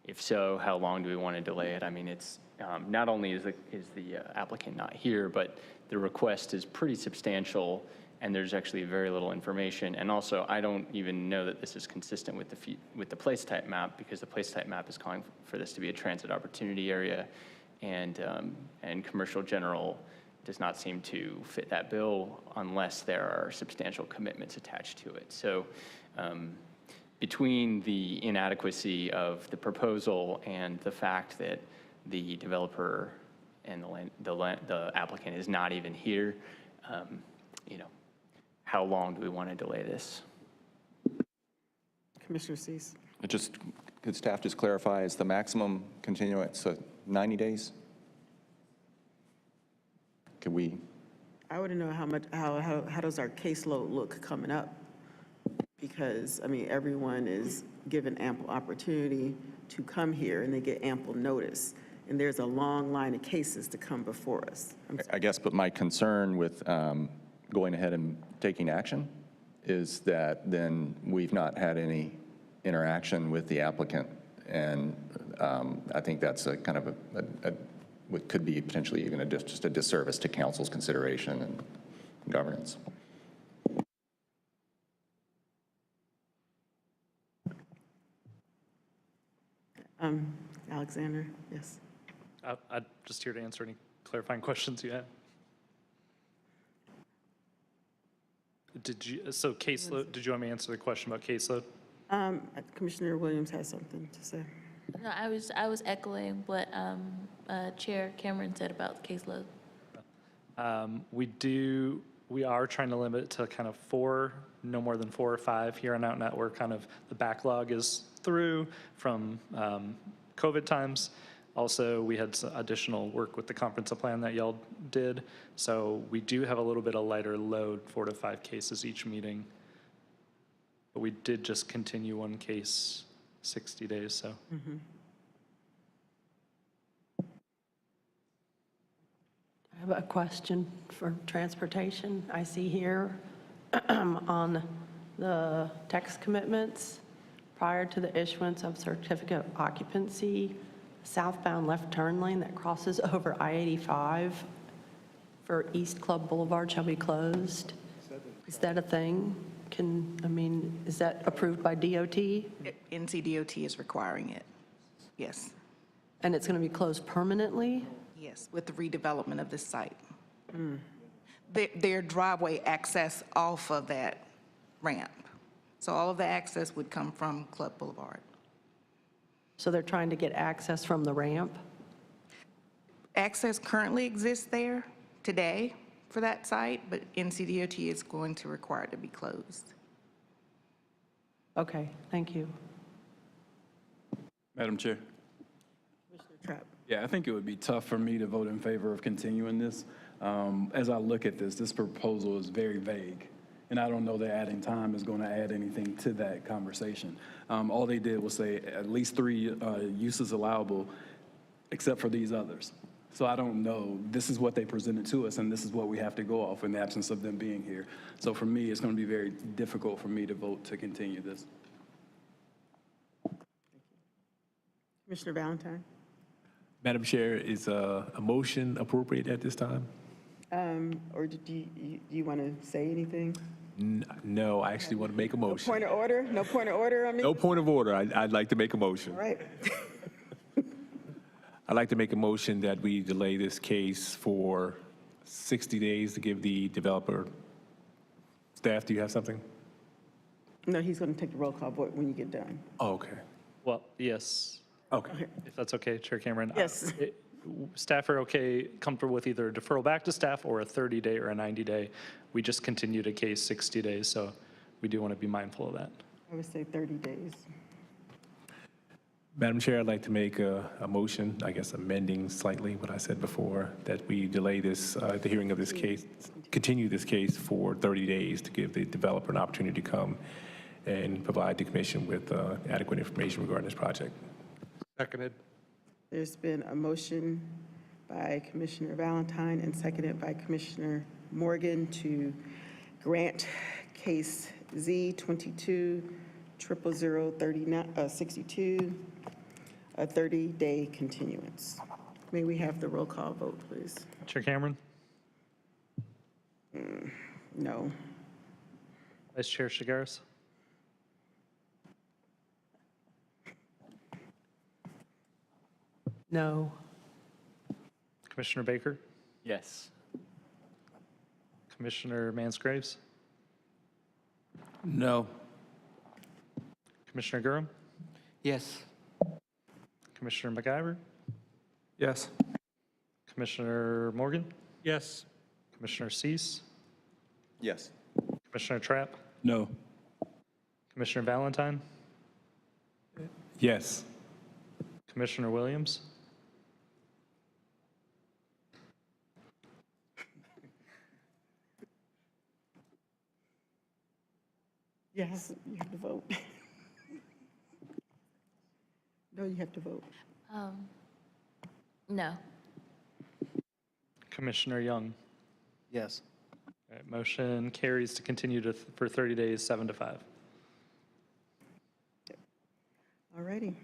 if so, how long do we want to delay it? I mean, it's not only is the applicant not here, but the request is pretty substantial and there's actually very little information. And also, I don't even know that this is consistent with the place type map, because the place type map is calling for this to be a transit opportunity area, and commercial general does not seem to fit that bill unless there are substantial commitments attached to it. So between the inadequacy of the proposal and the fact that the developer and the applicant is not even here, you know, how long do we want to delay this? Commissioner Cease. Just could staff just clarify, is the maximum continuance 90 days? Could we, I want to know how does our caseload look coming up? Because, I mean, everyone is given ample opportunity to come here, and they get ample notice. And there's a long line of cases to come before us. I guess, but my concern with going ahead and taking action is that then we've not had any interaction with the applicant. And I think that's a kind of what could be potentially even just a disservice to council's consideration and governance. Alexander, yes. I'm just here to answer any clarifying questions you have. Did you want me to answer the question about caseload? Commissioner Williams has something to say. No, I was echoing what Chair Cameron said about the caseload. We are trying to limit it to kind of 4, no more than 4 or 5 here on out. Where kind of the backlog is through from COVID times. Also, we had some additional work with the comprehensive plan that y'all did. So we do have a little bit of lighter load, 4 to 5 cases each meeting. But we did just continue one case 60 days, so. Mm-hmm. I have a question for transportation. I see here on the text commitments, prior to the issuance of certificate of occupancy, southbound left turn lane that crosses over I-85 for East Club Boulevard shall be closed. Is that a thing? Is that approved by DOT? NCDOT is requiring it, yes. And it's going to be closed permanently? Yes, with the redevelopment of this site. Their driveway access off of that ramp. So all of the access would come from Club Boulevard. So they're trying to get access from the ramp? Access currently exists there today for that site, but NCDOT is going to require it to be closed. Okay, thank you. Madam Chair. Commissioner Trapp. Yeah, I think it would be tough for me to vote in favor of continuing this. As I look at this proposal is very vague, and I don't know that adding time is going to add anything to that conversation. All they did was say at least 3 uses allowable, except for these others. So I don't know. This is what they presented to us, and this is what we have to go off in the absence of them being here. So for me, it's going to be very difficult for me to vote to continue this. Commissioner Valentine. Madam Chair, is a motion appropriate at this time? Or do you want to say anything? No, I actually want to make a motion. Point of order? No point of order on me? No point of order. I'd like to make a motion. All right. I'd like to make a motion that we delay this case for 60 days to give the developer. Staff, do you have something? No, he's going to take the roll call vote when you get done. Oh, okay. Well, yes. Okay. If that's okay, Chair Cameron. Yes. Staff are comfortable with either a deferral back to staff or a 30-day or a 90-day. We just continued a case 60 days, so we do want to be mindful of that. I would say 30 days. Madam Chair, I'd like to make a motion, I guess amending slightly what I said before, that we delay this, the hearing of this case, continue this case for 30 days to give the developer an opportunity to come and provide the commission with adequate information regarding this project. Seconded. There's been a motion by Commissioner Valentine and seconded by Commissioner Morgan to grant case Z22-00039-62 a 30-day continuance. May we have the roll call vote, please? Chair Cameron? No. Vice Chair Shigaris? No. Commissioner Baker? Yes. Commissioner Mansgraves? No. Commissioner Durham? Yes. Commissioner McIver? Yes. Commissioner Morgan? Yes. Commissioner Cease? Yes. Commissioner Trapp? No. Commissioner Valentine? Yes. Commissioner Williams? Yes, you have to vote. No, you have to vote. No. Commissioner Young? Yes. All right, motion carries to continue for 30 days, 7 to 5. All righty.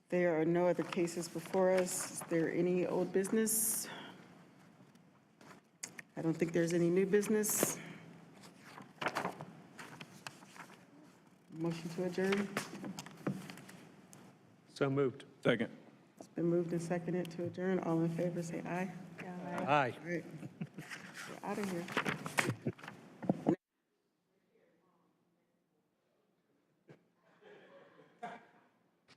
There are no other cases before us. Is there any old business? I don't think there's any new business. Motion to adjourn. So moved. Second. It's been moved and seconded to adjourn. All in favor, say aye. Aye. All right. We're out of here.